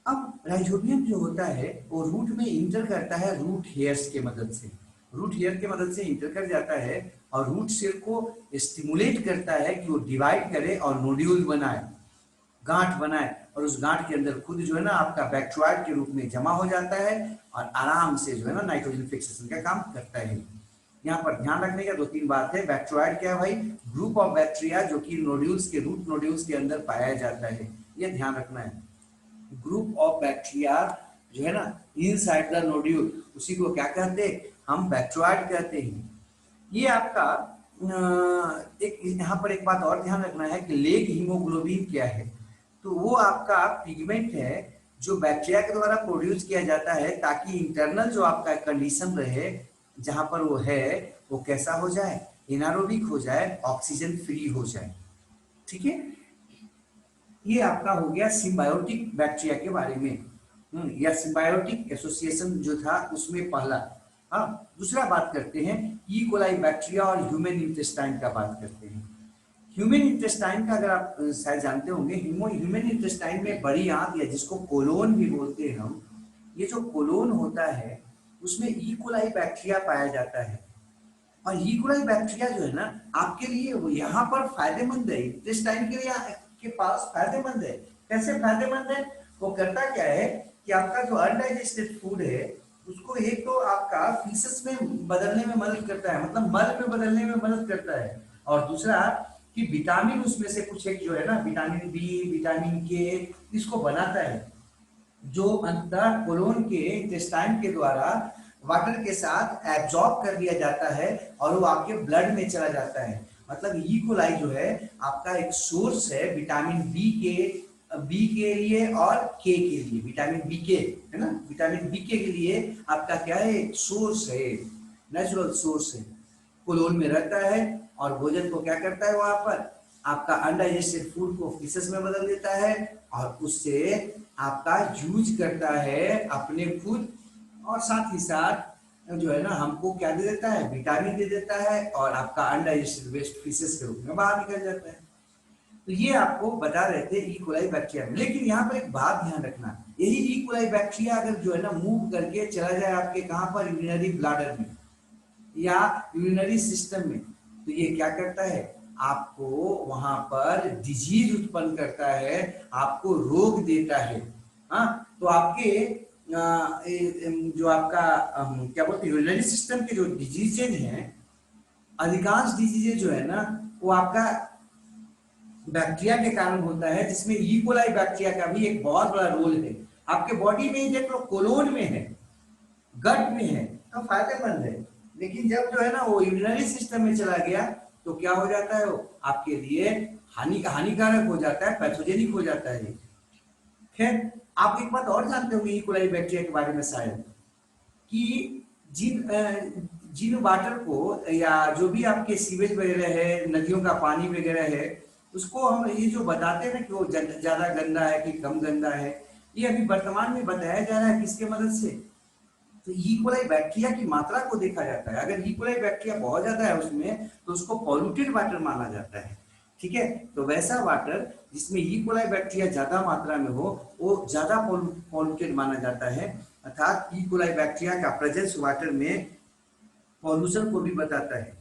अब राइजोबियम जो होता है वो रूट में इंटर करता है, रूट हेयर्स के मदद से, रूट हेयर के मदद से इंटर कर जाता है और रूट सेल को स्टिमुलेट करता है कि वो डिवाइड करे और नोड्यूल बनाए, गांठ बनाए, और उस गांठ के अंदर खुद जो है ना आपका बैक्टीरियाइड के रूप में जमा हो जाता है और आराम से जो है ना नाइट्रोजन फिक्सेशन का काम करता है। यहाँ पर ध्यान रखने का दो तीन बात है। बैक्टीरियाइड क्या है भाई, ग्रुप ऑफ बैक्टीरिया जो कि नोड्यूल्स के, रूट नोड्यूल्स के अंदर पाया जाता है, ये ध्यान रखना है। ग्रुप ऑफ बैक्टीरिया जो है ना इनसाइड द नोड्यूल, उसी को क्या कहते हैं, हम बैक्टीरियाइड कहते हैं। ये आपका एक यहाँ पर एक बात और ध्यान रखना है कि लेग हीमोग्लोबिन क्या है, तो वो आपका पिगमेंट है जो बैक्टीरिया के द्वारा प्रोड्यूस किया जाता है, ताकि इंटरनल जो आपका कंडीशन रहे जहां पर वो है वो कैसा हो जाए, एनारोबिक हो जाए, ऑक्सीजन फ्री हो जाए। ठीक है, ये आपका हो गया सिम्बायोटिक बैक्टीरिया के बारे में, या सिम्बायोटिक एसोसिएशन जो था उसमें पहला। हाँ, दूसरा बात करते हैं ई कोलाई बैक्टीरिया और ह्यूमन इंटेस्टाइन का बात करते हैं। ह्यूमन इंटेस्टाइन का अगर आप शायद जानते होंगे, ह्यूमन इंटेस्टाइन में बड़ी आंत या जिसको कोलोन भी बोलते हैं हम, ये जो कोलोन होता है उसमें ई कोलाई बैक्टीरिया पाया जाता है। और ई कोलाई बैक्टीरिया जो है ना आपके लिए वो यहाँ पर फायदेमंद है, इंटेस्टाइन के लिए के पास फायदेमंद है। कैसे फायदेमंद है, वो करता क्या है कि आपका जो अनडाइजेस्टेड फूड है उसको एक तो आपका फीसेस में बदलने में मदद करता है, मतलब मल में बदलने में मदद करता है, और दूसरा कि विटामिन उसमें से कुछ एक जो है ना विटामिन बी, विटामिन के, इसको बनाता है, जो अंततः कोलोन के इंटेस्टाइन के द्वारा वाटर के साथ एब्जॉर्ब कर दिया जाता है और वो आपके ब्लड में चला जाता है। मतलब ई कोलाई जो है आपका एक सोर्स है विटामिन बी के लिए और के लिए, विटामिन बी के है ना, विटामिन बी के लिए आपका क्या है, एक सोर्स है, नेचुरल सोर्स है, कोलोन में रहता है और भोजन को क्या करता है, वहां पर आपका अनडाइजेस्टेड फूड को फीसेस में बदल देता है और उससे आपका यूज करता है अपने खुद और साथ ही साथ जो है ना हमको क्या दे देता है, विटामिन दे देता है और आपका अनडाइजेस्टेड वेस्ट फीसेस के रूप में बाहर निकल जाता है। तो ये आपको बता रहे थे ई कोलाई बैक्टीरिया में। लेकिन यहाँ पर एक बात ध्यान रखना, यही ई कोलाई बैक्टीरिया अगर जो है ना मूव करके चला जाए आपके कहाँ पर, यूरिनरी ब्लैडर में या यूरिनरी सिस्टम में, तो ये क्या करता है, आपको वहां पर डिजीज उत्पन्न करता है, आपको रोग देता है। हाँ, तो आपके जो आपका क्या बोलते हैं, यूरिनरी सिस्टम के जो डिजीजेज हैं, अधिकांश डिजीजेज जो है ना वो आपका बैक्टीरिया के कारण होता है, जिसमें ई कोलाई बैक्टीरिया का भी एक बहुत बड़ा रोल है। आपके बॉडी में देख लो, कोलोन में है, गट में है, तो फायदेमंद है। लेकिन जब जो है ना वो यूरिनरी सिस्टम में चला गया तो क्या हो जाता है, वो आपके लिए हानिकारक हो जाता है, पैथोजेनिक हो जाता है। खैर, आप एक बात और जानते होंगे ई कोलाई बैक्टीरिया के बारे में शायद, कि जिन वाटर को या जो भी आपके सीवेज वगैरह है, नदियों का पानी वगैरह है, उसको हम ये जो बताते हैं ना कि वो ज्यादा गंदा है कि कम गंदा है, ये अभी वर्तमान में बताया जा रहा है किसके मदद से, तो ई कोलाई बैक्टीरिया की मात्रा को देखा जाता है। अगर ई कोलाई बैक्टीरिया बहुत ज्यादा है उसमें, तो उसको पॉल्यूटेड वाटर माना जाता है। ठीक है, तो वैसा वाटर जिसमें ई कोलाई बैक्टीरिया ज्यादा मात्रा में हो, वो ज्यादा पॉल्यूटेड माना जाता है। अर्थात ई कोलाई बैक्टीरिया का प्रेजेंस वाटर में पॉल्यूशन को भी बताता है।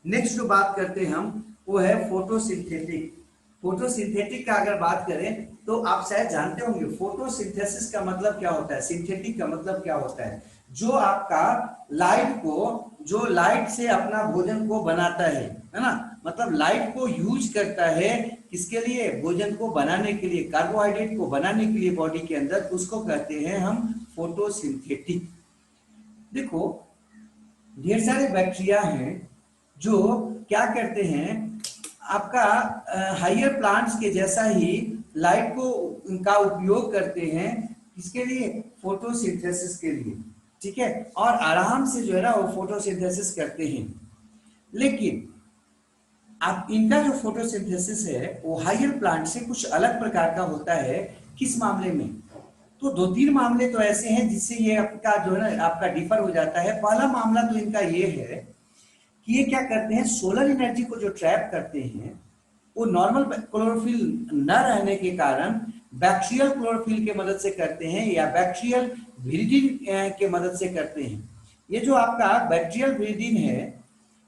नेक्स्ट जो बात करते हैं हम, वो है फोटोसिंथेटिक। फोटोसिंथेटिक का अगर बात करें तो आप शायद जानते होंगे फोटोसिंथेसिस का मतलब क्या होता है, सिंथेटिक का मतलब क्या होता है। जो आपका जो लाइट से अपना भोजन को बनाता है ना, मतलब लाइट को यूज करता है किसके लिए, भोजन को बनाने के लिए, कार्बोहाइड्रेट को बनाने के लिए बॉडी के अंदर, उसको कहते हैं हम फोटोसिंथेटिक। देखो, ढेर सारे बैक्टीरिया हैं जो क्या करते हैं, आपका हायर प्लांट्स के जैसा ही लाइट को का उपयोग करते हैं, इसके लिए फोटोसिंथेसिस के लिए। ठीक है, और आराम से जो है ना वो फोटोसिंथेसिस करते हैं। लेकिन आप इनका जो फोटोसिंथेसिस है वो हायर प्लांट से कुछ अलग प्रकार का होता है। किस मामले में, तो 2-3 मामले तो ऐसे हैं जिससे ये आपका जो है ना आपका डिफर हो जाता है। पहला मामला तो इनका ये है कि ये क्या करते हैं, सोलर एनर्जी को जो ट्रैप करते हैं, वो नॉर्मल क्लोरोफिल न रहने के कारण बैक्टीरियल क्लोरोफिल के मदद से करते हैं, या बैक्टीरियल विरिडिन के मदद से करते हैं। ये जो आपका बैक्टीरियल विरिडिन है,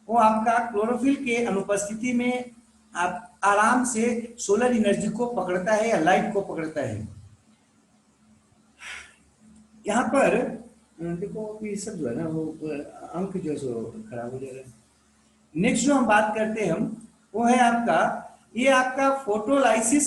वो आपका क्लोरोफिल के अनुपस्थिति में आप आराम से सोलर एनर्जी को पकड़ता है या लाइट को पकड़ता है। यहाँ पर देखो ये सब जो है ना वो अंक जो है खराब हो जाएगा। नेक्स्ट जो हम बात करते हैं वो है आपका, ये आपका फोटोलाइसिस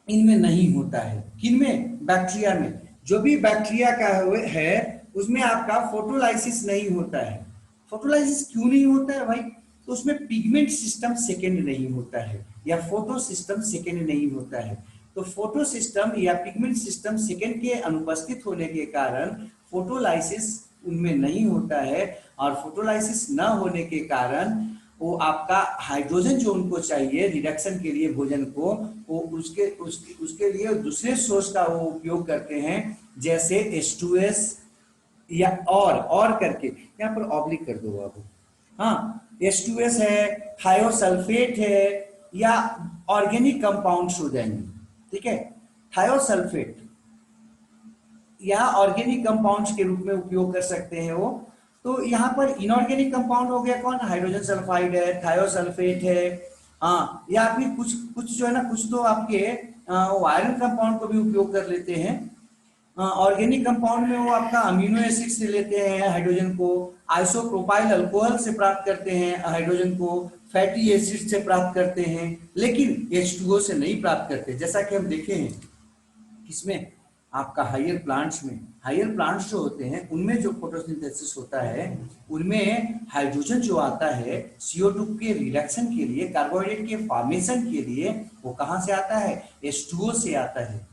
इनमें नहीं होता है। किनमें, बैक्टीरिया में। जो भी बैक्टीरिया का है उसमें आपका फोटोलाइसिस नहीं होता है। फोटोलाइसिस क्यों नहीं होता है भाई, तो उसमें पिगमेंट सिस्टम सेकेंड नहीं होता है, या फोटो सिस्टम सेकेंड नहीं होता है। तो फोटो सिस्टम या पिगमेंट सिस्टम सेकेंड के अनुपस्थित होने के कारण फोटोलाइसिस उनमें नहीं होता है, और फोटोलाइसिस न होने के कारण वो आपका हाइड्रोजन जो उनको चाहिए रिडक्शन के लिए भोजन को, वो उसके लिए दूसरे सोर्स का वो उपयोग करते हैं, जैसे H2S या और करके यहाँ पर ऑब्लिक कर दो बाबू। हाँ, H2S है, थायोसल्फेट है, या ऑर्गेनिक कंपाउंड्स हो जाएंगे। ठीक है, थायोसल्फेट या ऑर्गेनिक कंपाउंड्स के रूप में उपयोग कर सकते हैं वो। तो यहाँ पर इनऑर्गेनिक कंपाउंड हो गया कौन, हाइड्रोजन सल्फाइड है, थायोसल्फेट है। हाँ, या फिर कुछ जो है ना, कुछ तो आपके आयरन कंपाउंड को भी उपयोग कर लेते हैं। ऑर्गेनिक कंपाउंड में वो आपका अमीनो एसिड से लेते हैं हाइड्रोजन को, आइसोप्रोपाइल अल्कोहल से प्राप्त करते हैं हाइड्रोजन को, फैटी एसिड से प्राप्त करते हैं, लेकिन H2O से नहीं प्राप्त करते, जैसा कि हम देखे हैं किसमें, आपका हायर प्लांट्स में। हायर प्लांट्स जो होते हैं उनमें जो फोटोसिंथेसिस होता है, उनमें हाइड्रोजन जो आता है CO2 के रिडक्शन के लिए, कार्बोहाइड्रेट के फॉर्मेशन के लिए, वो कहाँ से आता है, H2O से आता है।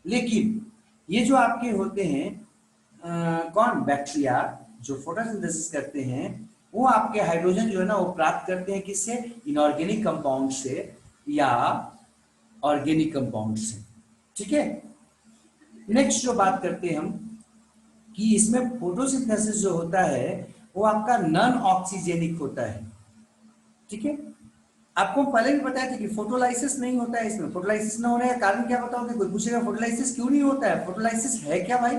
लेकिन ये जो आपके होते हैं कौन, बैक्टीरिया जो फोटोसिंथेसिस करते हैं, वो आपके हाइड्रोजन जो है ना वो प्राप्त करते हैं किससे, इनऑर्गेनिक कंपाउंड से या ऑर्गेनिक कंपाउंड से। ठीक है, नेक्स्ट जो बात करते हैं हम कि इसमें फोटोसिंथेसिस जो होता है वो आपका नॉन ऑक्सीजेनिक होता है। ठीक है, आपको पहले भी बताया था कि फोटोलाइसिस नहीं होता है इसमें। फोटोलाइसिस ना होने का कारण क्या बताओगे? कोई पूछेगा फोटोलाइसिस क्यों नहीं होता है, फोटोलाइसिस है क्या भाई?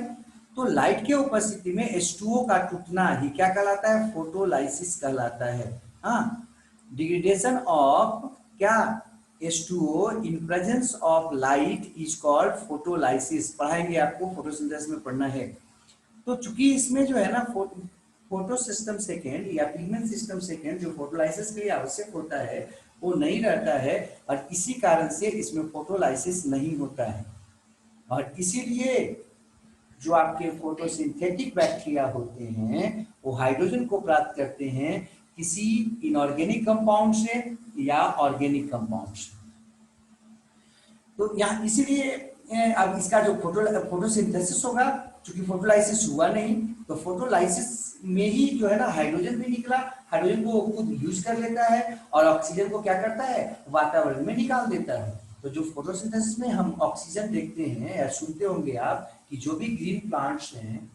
तो लाइट के उपस्थिति में H2O का टूटना ही क्या कहलाता है? फोटोलाइसिस कहलाता है। हाँ, डिग्रेडेशन ऑफ क्या? H2O in presence of light is called photolysis. पढ़ाएंगे, आपको फोटोसिंथेसिस में पढ़ना है। तो चूंकि इसमें जो है ना फोटो सिस्टम सेकेंड या पिगमेंट सिस्टम सेकेंड जो फोटोलाइसिस के लिए आवश्यक होता है वो नहीं रहता है, और इसी कारण से इसमें फोटोलाइसिस नहीं होता है। और इसीलिए जो आपके फोटोसिंथेटिक बैक्टीरिया होते हैं वो हाइड्रोजन को प्राप्त करते हैं किसी इनऑर्गेनिक कंपाउंड से या ऑर्गेनिक कंपाउंड से। तो यहाँ इसीलिए अब इसका जो फोटोसिंथेसिस होगा, क्योंकि फोटोलाइसिस हुआ नहीं, तो फोटोलाइसिस में ही जो है ना हाइड्रोजन भी निकला, हाइड्रोजन को खुद यूज कर लेता है और ऑक्सीजन को क्या करता है? वातावरण में निकाल देता है। तो जो फोटोसिंथेसिस में हम ऑक्सीजन देखते हैं या सुनते होंगे आप कि जो भी ग्रीन प्लांट्स हैं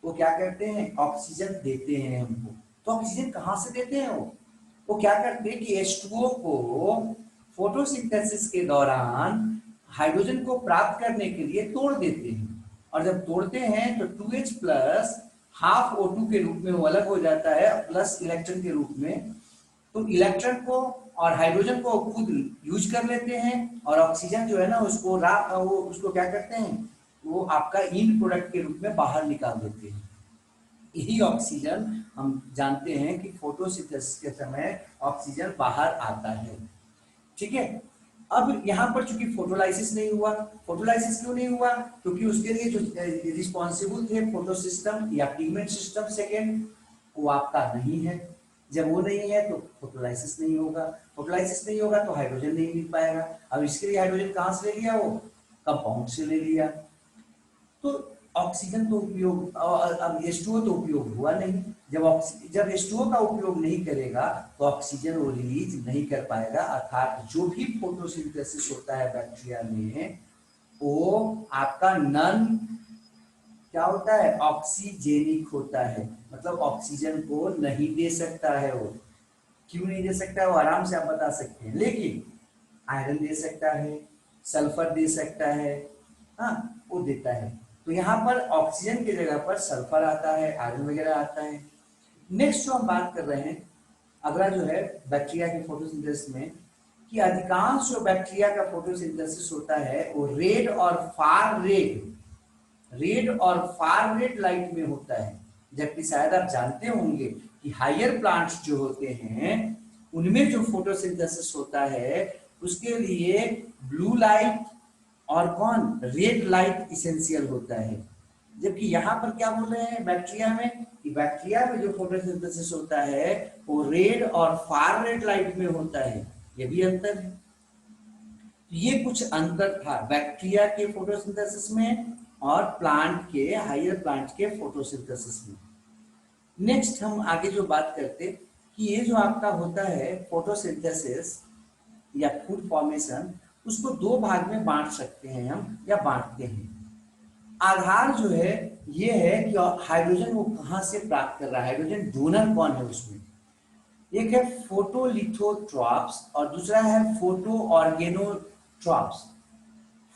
वो क्या करते हैं? ऑक्सीजन देते हैं हमको। तो ऑक्सीजन कहाँ से देते हैं? वो क्या करते हैं कि H2O को फोटोसिंथेसिस के दौरान हाइड्रोजन को प्राप्त करने के लिए तोड़ देते हैं, और जब तोड़ते हैं तो 2H प्लस हाफ O2 के रूप में वो अलग हो जाता है, प्लस इलेक्ट्रॉन के रूप में। तो इलेक्ट्रॉन को और हाइड्रोजन को खुद यूज कर लेते हैं, और ऑक्सीजन जो है ना उसको क्या करते हैं? वो आपका इन प्रोडक्ट के रूप में बाहर निकाल देते हैं। यही ऑक्सीजन हम जानते हैं कि फोटोसिंथेसिस के समय ऑक्सीजन बाहर आता है। ठीक है, अब यहाँ पर चूंकि फोटोलाइसिस नहीं हुआ, फोटोलाइसिस क्यों नहीं हुआ? क्योंकि उसके लिए जो रिस्पॉन्सिबल थे फोटो सिस्टम या पिगमेंट सिस्टम सेकेंड, वो आपका नहीं है। जब वो नहीं है तो फोटोलाइसिस नहीं होगा, फोटोलाइसिस नहीं होगा तो हाइड्रोजन नहीं मिल पाएगा। अब इसके लिए हाइड्रोजन कहाँ से ले लिया? वो कंपाउंड से ले लिया। तो ऑक्सीजन तो उपयोग, अब H2O तो उपयोग हुआ नहीं। जब H2O का उपयोग नहीं करेगा तो ऑक्सीजन वो रिलीज नहीं कर पाएगा, अर्थात जो भी फोटोसिंथेसिस होता है बैक्टीरिया में वो आपका नन क्या होता है? ऑक्सीजेनिक होता है, मतलब ऑक्सीजन को नहीं दे सकता है। वो क्यों नहीं दे सकता है? वो आराम से आप बता सकते हैं, लेकिन आयरन दे सकता है, सल्फर दे सकता है, हाँ वो देता है। तो यहाँ पर ऑक्सीजन की जगह पर सल्फर आता है, आयरन वगैरह आता है। नेक्स्ट जो हम बात कर रहे हैं, अगला जो है बैक्टीरिया के फोटोसिंथेसिस में, कि अधिकांश जो बैक्टीरिया का फोटोसिंथेसिस होता है वो रेड और फार रेड लाइट में होता है। जबकि शायद आप जानते होंगे कि हायर प्लांट्स जो होते हैं उनमें जो फोटोसिंथेसिस होता है उसके लिए ब्लू लाइट और रेड लाइट इसेंशियल होता है। जबकि यहाँ पर क्या बोल रहे हैं बैक्टीरिया में, कि बैक्टीरिया में जो फोटोसिंथेसिस होता है वो रेड और फार रेड लाइट में होता है। ये भी अंतर है। ये कुछ अंतर था बैक्टीरिया के फोटोसिंथेसिस में और हायर प्लांट के फोटोसिंथेसिस में। नेक्स्ट हम आगे जो बात करते कि ये जो आपका होता है फोटोसिंथेसिस या फूड फॉर्मेशन, उसको दो भाग में बांट सकते हैं हम या बांटते हैं। आधार जो है ये है कि हाइड्रोजन वो कहां से प्राप्त कर रहा है, हाइड्रोजन डोनर कौन है उसमें। एक है फोटोलिथोट्रॉप्स और दूसरा है फोटो ऑर्गेनोट्रॉप्स।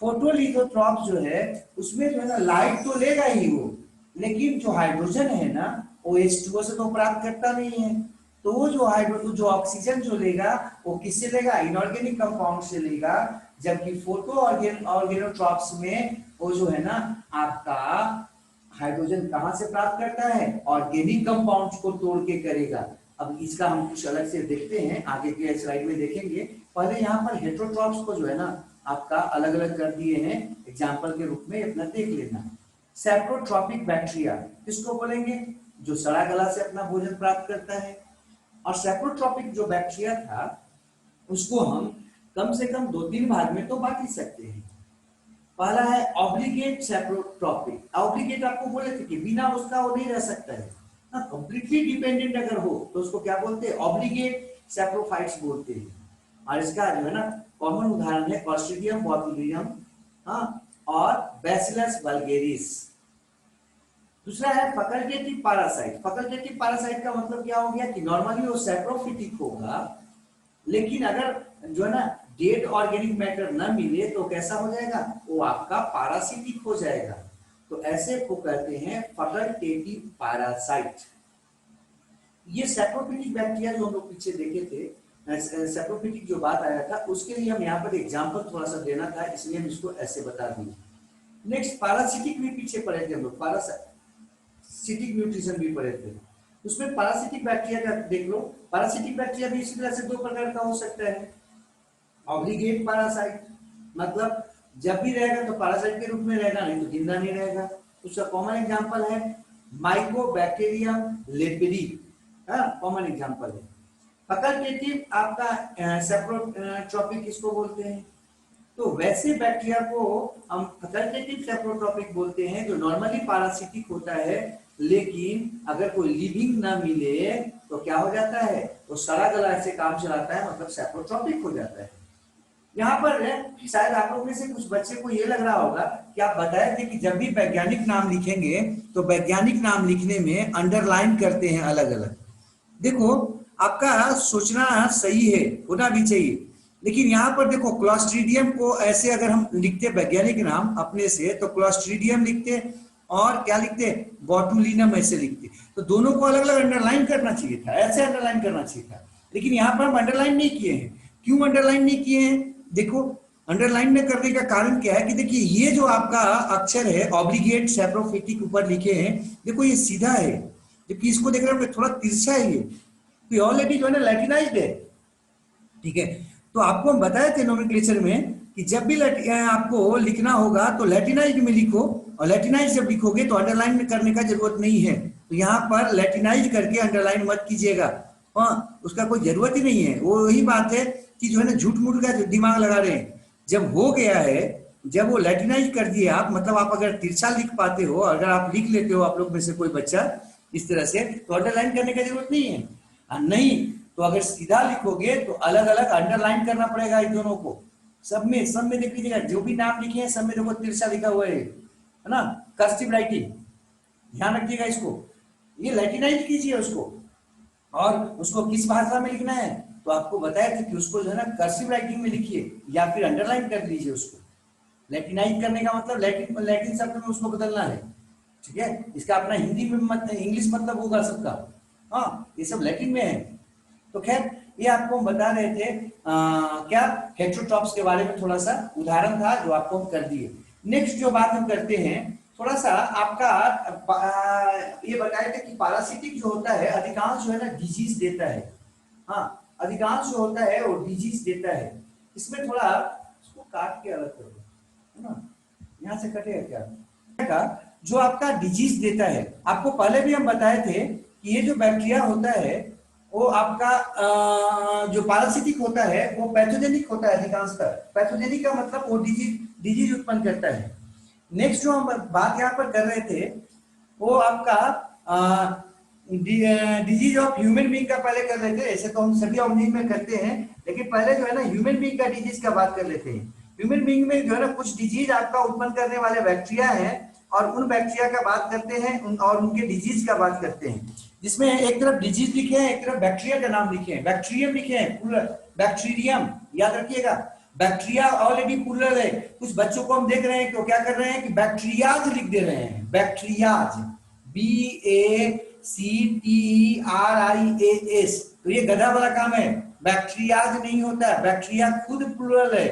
फोटोलिथोट्रॉप्स जो है उसमें जो है ना लाइट तो लेगा ही वो, लेकिन जो हाइड्रोजन है ना वो H2O से तो प्राप्त करता नहीं है। तो वो जो ऑक्सीजन जो लेगा वो किससे लेगा? इनऑर्गेनिक कंपाउंड से लेगा। जबकि फोटो ऑर्गेनोट्रॉप्स में वो जो है ना आपका हाइड्रोजन कहां से प्राप्त करता है? ऑर्गेनिक कंपाउंड्स को तोड़ के करेगा। अब इसका हम कुछ अलग से देखते हैं, आगे के स्लाइड में देखेंगे। पहले यहाँ पर हेटेरोट्रॉप्स को जो है ना आपका अलग अलग कर दिए हैं, एग्जाम्पल के रूप में अपना देख लेना। सैप्रोट्रॉपिक बैक्टीरिया किसको बोलेंगे? जो सड़ा गला से अपना भोजन प्राप्त करता है। और सैप्रोट्रॉपिक जो बैक्टीरिया था उसको हम कम से कम 2-3 भाग में तो बांट ही सकते हैं। पहला है ऑब्लिगेट सैप्रोट्रॉपिक। ऑब्लिगेट आपको बोले थे कि बिना उसका वो नहीं रह सकता है, हाँ कंप्लीटली डिपेंडेंट अगर हो तो उसको क्या बोलते हैं? ऑब्लिगेट सैप्रोफाइट्स बोलते हैं। और इसका जो है ना कॉमन उदाहरण है क्लॉस्ट्रिडियम बोटुलिनम, हाँ, और बैसिलस वल्गेरिस। दूसरा है फैकल्टेटिव पैरासाइट। फैकल्टेटिव पैरासाइट का मतलब क्या हो गया कि नॉर्मली वो सैप्रोफिटिक होगा, लेकिन अगर जो है ना डेड ऑर्गेनिक मैटर न मिले तो कैसा हो जाएगा, वो आपका पैरासिटिक हो जाएगा। तो ऐसे को कहते हैं फैकल्टेटिव पैरासाइट। ये सैप्रोफिटिक बैक्टीरिया जो हम लोग पीछे देखे थे, सैप्रोफिटिक जो बात आया था उसके लिए हम यहाँ पर एग्जाम्पल थोड़ा सा देना था, इसलिए हम इसको ऐसे बता दिए। नेक्स्ट पैरासिटिक भी पीछे पढ़े थे हम लोग, पैरासिटिक न्यूट्रिशन भी पढ़े थे। उसमें पैरासिटिक बैक्टीरिया का देख लो, पैरासिटिक बैक्टीरिया भी इसी तरह से दो प्रकार का हो सकता है। ऑब्लिगेट पैरासाइट मतलब जब भी रहेगा तो पैरासाइट के रूप में रहेगा, नहीं तो जिंदा नहीं रहेगा। उसका कॉमन एग्जांपल है माइकोबैक्टीरियम लेपिडी, कॉमन एग्जांपल है। फैकल्टेटिव आपका सेप्रोट्रॉपिक किसको बोलते हैं, तो वैसे बैक्टीरिया को हम फैकल्टेटिव सेप्रोट्रॉपिक बोलते हैं जो नॉर्मली पैरासिटिक होता है, लेकिन अगर कोई लिविंग ना मिले तो क्या हो जाता है, वो सड़ा गला ऐसे काम चलाता है, मतलब सेप्रोट्रॉपिक हो जाता है। यहाँ पर शायद आप लोग में से कुछ बच्चे को ये लग रहा होगा कि आप बताए थे कि जब भी वैज्ञानिक नाम लिखेंगे तो वैज्ञानिक नाम लिखने में अंडरलाइन करते हैं अलग अलग। देखो आपका सोचना सही है, होना भी चाहिए, लेकिन यहाँ पर देखो क्लॉस्ट्रीडियम को ऐसे अगर हम लिखते वैज्ञानिक नाम अपने से तो क्लॉस्ट्रीडियम लिखते और क्या लिखते बॉटुलिनम ऐसे लिखते, तो दोनों को अलग अलग अंडरलाइन करना चाहिए था, ऐसे अंडरलाइन करना चाहिए था, लेकिन यहाँ पर हम अंडरलाइन नहीं किए हैं। क्यों अंडरलाइन नहीं किए हैं, देखो अंडरलाइन में करने का कारण क्या है कि देखिए ये जो आपका अक्षर है ऑब्लिगेट सैप्रोफिटिक ऊपर लिखे हैं, देखो ये सीधा है, जबकि इसको देख रहे हो थोड़ा तिरछा है, ये ऑलरेडी जो है ना लैटिनाइज्ड है। ठीक है, तो आपको हम बताए थे नोमेनक्लेचर में कि जब भी आपको लिखना होगा तो लैटिनाइज्ड में लिखो, और लैटिनाइज्ड जब लिखोगे तो अंडरलाइन करने का जरूरत नहीं है। तो यहाँ पर लैटिनाइज करके अंडरलाइन मत कीजिएगा, हाँ उसका कोई जरूरत ही नहीं है। वो वही बात है कि जो है ना झूठ मूठ का दिमाग लगा रहे हैं, जब हो गया है, जब वो लैटिनाइज कर दिए आप, मतलब आप अगर तिरछा लिख पाते हो, अगर आप लिख लेते हो आप लोग में से कोई बच्चा इस तरह से, तो अंडरलाइन करने की जरूरत नहीं है। नहीं तो अगर सीधा लिखोगे तो अलग अलग अंडरलाइन करना पड़ेगा इन दोनों को। सब में देख लीजिएगा जो भी नाम लिखे हैं सब में देखो तिरछा लिखा हुआ है ना, कर्सिव राइटिंग, ध्यान रखिएगा इसको। ये लैटिनाइज कीजिए उसको, और उसको किस भाषा में लिखना है तो आपको बताया था कि उसको जो है ना कर्सिव राइटिंग में लिखिए या फिर अंडरलाइन कर लीजिए उसको। लैटिनाइज करने का मतलब लैटिन शब्द में उसको बदलना है, ठीक है। इसका अपना हिंदी में इंग्लिश मतलब होगा सबका, हाँ ये सब लैटिन में है। तो खैर ये आपको हम बता रहे थे क्या हेटेरोट्रॉप्स के बारे में थोड़ा सा उदाहरण था जो आपको हम कर दिए। नेक्स्ट जो बात हम करते हैं थोड़ा सा आपका ये बताए थे कि पैरासिटिक जो होता है अधिकांश जो है ना डिजीज देता है, हाँ अधिकांश जो होता है वो डिजीज देता है। इसमें थोड़ा इसको काट के अलग कर दो, है ना, यहाँ से कटेगा क्या, जो आपका डिजीज देता है। आपको पहले भी हम बताए थे कि ये जो बैक्टीरिया होता है वो आपका जो पैरासिटिक होता है वो पैथोजेनिक होता है अधिकांशतः। पैथोजेनिक का मतलब वो डिजीज उत्पन्न करता है। नेक्स्ट जो हम बात यहाँ पर कर रहे थे वो आपका डिजीज ऑफ ह्यूमन बीइंग का पहले कर रहे थे। ऐसे तो हम सभी ऑर्गेनिज्म में करते हैं, लेकिन पहले जो है ना ह्यूमन बीइंग का डिजीज का बात कर लेते हैं। ह्यूमन बीइंग में जो है ना कुछ डिजीज आपका उत्पन्न करने वाले बैक्टीरिया हैं, और उन बैक्टीरिया का बात करते हैं और उनके डिजीज का बात करते हैं, जिसमें एक तरफ डिजीज लिखे हैं एक तरफ बैक्टीरिया का नाम लिखे हैं। बैक्टीरियम लिखे हैं, बैक्टीरियम याद रखिएगा, बैक्टीरिया ऑलरेडी प्लूरल है। कुछ बच्चों को हम देख रहे हैं तो क्या कर रहे हैं कि बैक्टीरियाज लिख दे रहे हैं, बैक्टीरियाज BACTERIAS, तो ये गधा वाला काम है, बैक्टीरियाज नहीं होता है, बैक्टीरिया खुद प्लूरल है,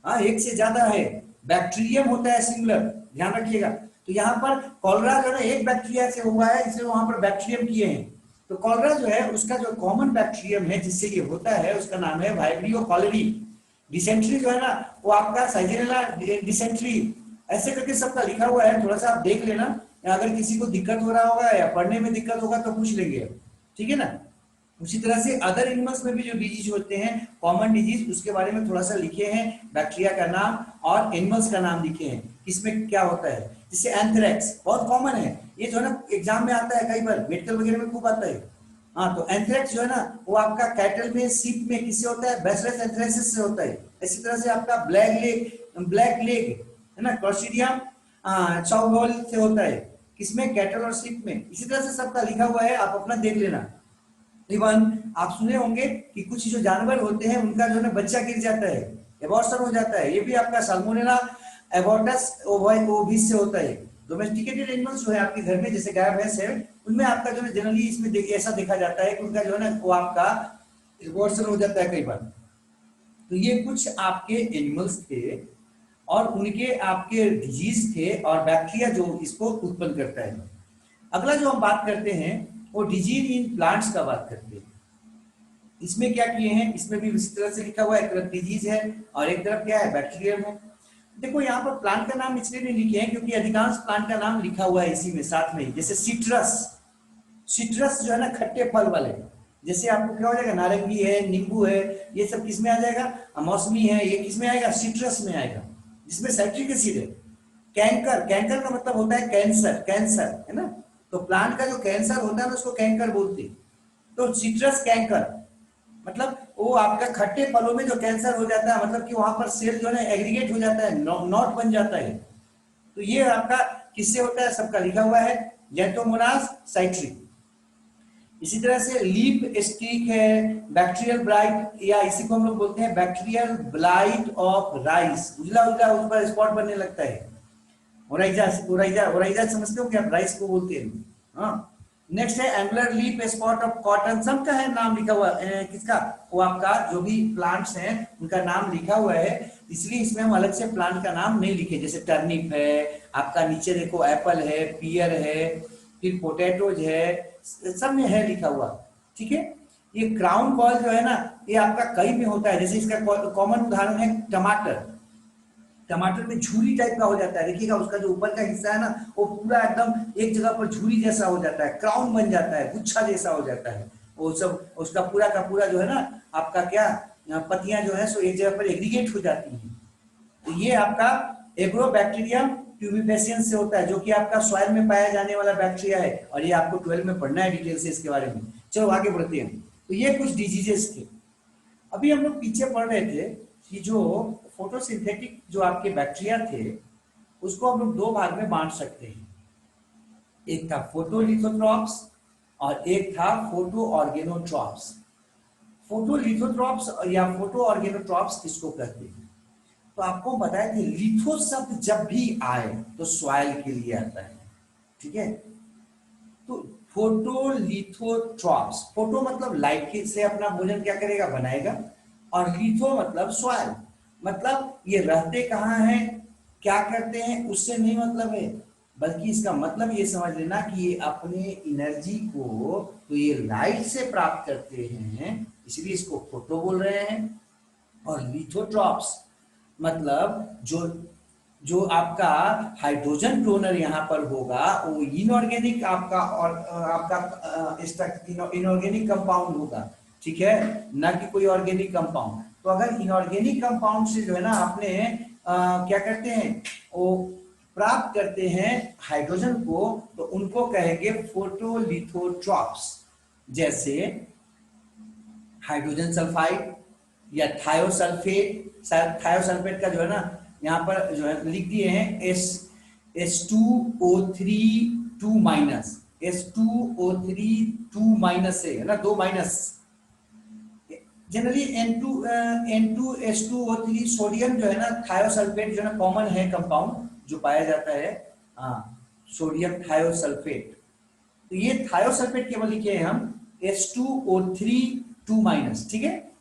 हाँ एक से ज्यादा है, बैक्टीरियम होता है सिंगुलर, ध्यान रखिएगा। तो यहाँ पर कॉलरा जो है एक बैक्टीरिया से हुआ है, इसलिए वहां पर बैक्टीरियम किए हैं। तो कॉलरा जो है उसका जो कॉमन बैक्टीरियम है जिससे ये होता है उसका नाम है वाइब्रियो कॉलेरी। डिसेंट्री जो है ना वो आपका साइजेरिया डिसेंट्री, ऐसे करके सबका लिखा हुआ है, थोड़ा सा आप देख लेना, अगर किसी को दिक्कत हो रहा होगा या पढ़ने में दिक्कत होगा तो पूछ लेंगे, ठीक है ना। उसी तरह से अदर एनिमल्स में भी जो डिजीज होते हैं कॉमन डिजीज उसके बारे में थोड़ा सा लिखे हैं, बैक्टीरिया का नाम और एनिमल्स का नाम लिखे हैं किसमें क्या होता है। जैसे एंथ्रेक्स बहुत कॉमन है, ये जो है ना एग्जाम में आता है, कई बार मेडिकल वगैरह में खूब आता है। हाँ तो एंथ्रेक्स जो है ना वो आपका कैटल में सीप में किससे होता है, बैसिलस एंथ्रेसिस से होता है। इसी तरह से आपका ब्लैक लेग है ना क्लॉस्ट्रिडियम चाउबॉल से होता है, किसमें, कैटल और शीप में। इसी तरह से सबका लिखा हुआ है, आप अपना देख लेना। इवन आप सुने होंगे कि कुछ जो जानवर होते हैं उनका जो है ना बच्चा गिर जाता है, एबॉर्शन हो जाता है, ये भी आपका साल्मोनेला एबॉर्टस ओविस से होता है। डोमेस्टिकेटेड एनिमल्स जो है आपके घर में, जैसे गाय भैंस है, उनमें आपका जो है जनरली इसमें ऐसा देखा जाता है कि उनका जो है ना वो आपका एबॉर्शन हो जाता है कई बार। तो ये कुछ आपके एनिमल्स थे और उनके आपके डिजीज थे और बैक्टीरिया जो इसको उत्पन्न करता है। अगला जो हम बात करते हैं वो डिजीज इन प्लांट्स का बात करते हैं। इसमें क्या किए हैं, इसमें भी इसी तरह से लिखा हुआ है, एक तरफ डिजीज है और एक तरफ क्या है, बैक्टीरियम है। देखो यहाँ पर प्लांट का नाम इसलिए नहीं लिखे हैं क्योंकि अधिकांश प्लांट का नाम लिखा हुआ है इसी में साथ में ही। जैसे सिट्रस, सिट्रस जो है ना खट्टे फल वाले, जैसे आपको क्या हो जाएगा, नारंगी है, नींबू है, ये सब किस में आ जाएगा, मौसमी है, ये किस में आएगा, सिट्रस में आएगा, जिसमें साइट्रिक एसिड है। कैंकर, कैंकर का मतलब होता है कैंसर, कैंसर है ना, तो प्लांट का जो कैंसर होता है ना उसको कैंकर बोलते हैं। तो सिट्रस कैंकर मतलब वो आपका खट्टे फलों में जो कैंसर हो जाता है, मतलब कि वहां पर सेल जो है ना एग्रीगेट हो जाता है, नॉट बन जाता है। तो ये आपका किससे होता है, सबका लिखा हुआ है, जेंटोमोनास साइट्रिक। इसी तरह से लीफ स्टिक है, बैक्टीरियल ब्लाइट, या इसी को हम लोग बोलते हैं बैक्टीरियल ब्लाइट ऑफ राइस, उजला उजला उस पर स्पॉट बनने लगता है, ओराइजा, ओराइजा, ओराइजा समझते हो क्या, राइस को बोलते हैं। हाँ, नेक्स्ट है angular leaf spot of cotton, सबका है नाम लिखा हुआ किसका, वो आपका जो भी प्लांट्स हैं उनका नाम लिखा हुआ है, इसलिए इसमें हम अलग से प्लांट का नाम नहीं लिखे। जैसे टर्निप है आपका, नीचे देखो एप्पल है, पियर है, फिर पोटैटोज है, सब में है लिखा हुआ, ठीक है। ये क्राउन बॉल जो है ना, ये आपका कई में होता है, जैसे इसका कॉमन उदाहरण है टमाटर। टमाटर में झूरी टाइप का हो जाता है, देखिएगा उसका जो ऊपर का हिस्सा है ना वो पूरा एकदम एक जगह पर झूरी जैसा हो जाता है, क्राउन बन जाता है, गुच्छा जैसा हो जाता है, वो सब उसका पूरा का पूरा जो है ना आपका क्या, पत्तियां जो है सो एक जगह पर एग्रीगेट हो जाती हैं। तो ये आपका एग्रोबैक्टीरियम ट्यूबिफेसियंस से होता है, जो कि आपका सॉइल में पाया जाने वाला बैक्टीरिया है, और ये आपको 12 में पढ़ना है डिटेल से इसके बारे में। चलो आगे बढ़ते हैं। तो ये कुछ डिजीजेस थे। अभी हम लोग पीछे पढ़ रहे थे कि जो फोटोसिंथेटिक जो आपके बैक्टीरिया थे उसको हम लोग दो भाग में बांट सकते हैं, एक था फोटोलिथोट्रॉप्स और एक था फोटो ऑर्गेनोट्रॉप्स। फोटोलिथोट्रॉप्स या फोटो ऑर्गेनोट्रॉप्स किसको कहते हैं, तो आपको बताया कि लिथो शब्द जब भी आए तो सॉइल के लिए आता है, ठीक है। तो फोटोलिथोट्रॉप्स, फोटो मतलब लाइट से अपना भोजन क्या करेगा, बनाएगा, और लिथो मतलब सॉइल, मतलब ये रहते कहाँ हैं, क्या करते हैं, उससे नहीं मतलब है, बल्कि इसका मतलब ये समझ लेना कि ये अपने एनर्जी को तो ये लाइट से प्राप्त करते हैं, इसलिए इसको फोटो बोल रहे हैं। और लिथोट्रॉप्स मतलब जो जो आपका हाइड्रोजन डोनर यहाँ पर होगा वो इनऑर्गेनिक आपका, और आपका इनऑर्गेनिक कंपाउंड होगा, ठीक है, ना कि कोई ऑर्गेनिक कंपाउंड। तो अगर इनऑर्गेनिक कंपाउंड से जो है ना आपने क्या करते हैं, वो प्राप्त करते हैं हाइड्रोजन को, तो उनको कहेंगे फोटोलिथोट्रॉप्स। जैसे हाइड्रोजन सल्फाइड या थायोसल्फेट, थायोसल्फेट का जो है ना यहाँ पर जो है लिख दिए हैं H2O3 2 माइनस, H2O3 2 माइनस है ना, 2 माइनस। जनरली N2H2O3 सोडियम जो है ना, थायोसल्फेट जो है ना कॉमन है कंपाउंड जो पाया जाता है, हाँ, सोडियम थायोसल्फेट। तो ये थायोसल्फेट केवल लिखे हैं हम H2O3 2 माइनस, ठीक है।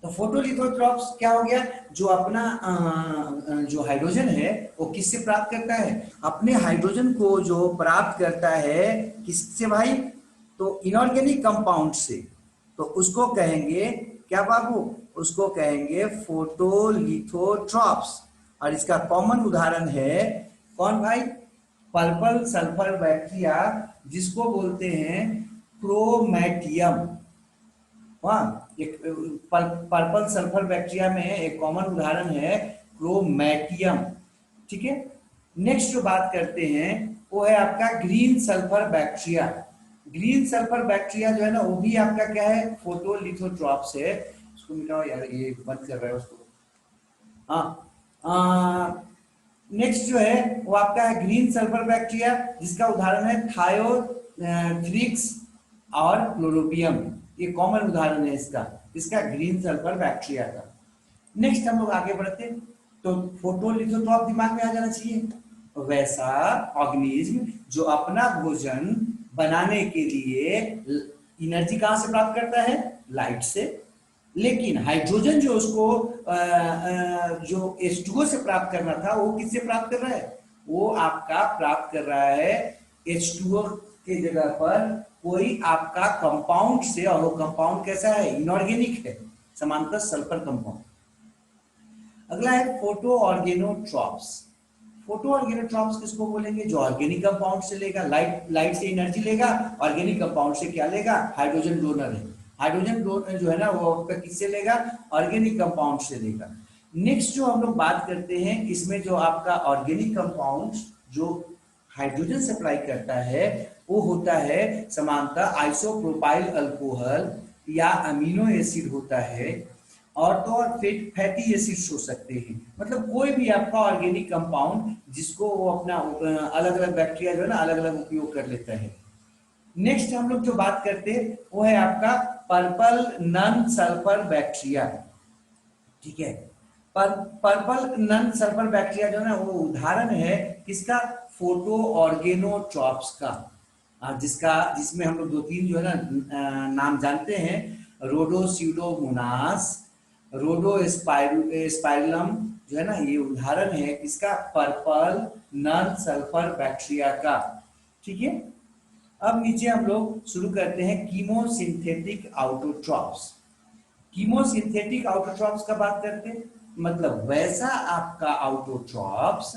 तो फोटोलिथोट्रॉप्स क्या हो गया, जो अपना जो हाइड्रोजन है वो किससे प्राप्त करता है, अपने हाइड्रोजन को जो प्राप्त करता है किससे भाई, तो इनऑर्गेनिक कंपाउंड से, तो उसको कहेंगे क्या बाबू, उसको कहेंगे फोटोलिथोट्रॉप्स। और इसका कॉमन उदाहरण है कौन भाई, पर्पल सल्फर बैक्टीरिया, जिसको बोलते हैं क्रोमैटियम। एक पर्पल सल्फर बैक्टीरिया में एक कॉमन उदाहरण है क्रोमैटियम, ठीक है। नेक्स्ट जो बात करते हैं वो है आपका green sulphur bacteria. Green sulphur bacteria जो है ना वो भी आपका क्या है, फोटोलिथोट्रॉप्स है। इसको मिटाओ यार, ये बंद कर रहा है उसको। हाँ, नेक्स्ट जो है वो आपका है ग्रीन सल्फर बैक्टीरिया, जिसका उदाहरण है थायोथ्रिक्स और क्लोरोबियम। ये कॉमन उदाहरण है इसका ग्रीन सल्फर बैक्टीरिया का। नेक्स्ट हम लोग आगे बढ़ते हैं, तो फोटोलिथोट्रॉप दिमाग में आ जाना चाहिए। वैसा ऑर्गेनिज्म जो अपना भोजन बनाने के लिए एनर्जी कहां से प्राप्त करता है? लाइट से। लेकिन हाइड्रोजन जो उसको जो H2O से प्राप्त करना था, वो किससे प्राप्त कर रहा है? वो आपका प्राप्त कर रहा है H2O के जगह पर कोई आपका कंपाउंड से, और वो कंपाउंड कैसा है? इनऑर्गेनिक है, समांतर सल्फर कंपाउंड। अगला है फोटो ऑर्गेनोट्रॉप्स। फोटो ऑर्गेनोट्रॉप्स किसको बोलेंगे? जो ऑर्गेनिक कंपाउंड से लेगा, लाइट से एनर्जी लेगा। ऑर्गेनिक कंपाउंड से क्या लेगा? हाइड्रोजन डोनर है। हाइड्रोजन डोनर जो है ना, वो आपका किससे लेगा? ऑर्गेनिक कंपाउंड से लेगा। नेक्स्ट जो हम लोग बात करते हैं, इसमें जो आपका ऑर्गेनिक कंपाउंड जो हाइड्रोजन सप्लाई करता है, वो होता है समानता आइसोप्रोपाइल अल्कोहल या अमीनो एसिड होता है, और तो और फैटी एसिड्स हो सकते हैं। मतलब कोई भी आपका ऑर्गेनिक कंपाउंड जिसको वो अपना अलग अलग बैक्टीरिया जो है ना, अलग अलग उपयोग कर लेता है। नेक्स्ट हम लोग जो बात करते हैं वो है आपका पर्पल नन सल्फर बैक्टीरिया। ठीक है, पर्पल नन सल्फर बैक्टीरिया जो है ना, वो उदाहरण है किसका? फोटो ऑर्गेनोट्रॉप्स का, जिसमें हम लोग दो तीन जो है ना नाम जानते हैं, रोडोस्यूडोमोनास, रोडोस्पाइरलम जो है ना, ये उदाहरण है किसका? पर्पल नन सल्फर बैक्टीरिया का। ठीक है, अब नीचे हम लोग शुरू करते हैं कीमोसिंथेटिक आउटोट्रॉप्स। कीमोसिंथेटिक आउटोट्रॉप्स का बात करते हैं, मतलब वैसा आपका आउटोट्रॉप्स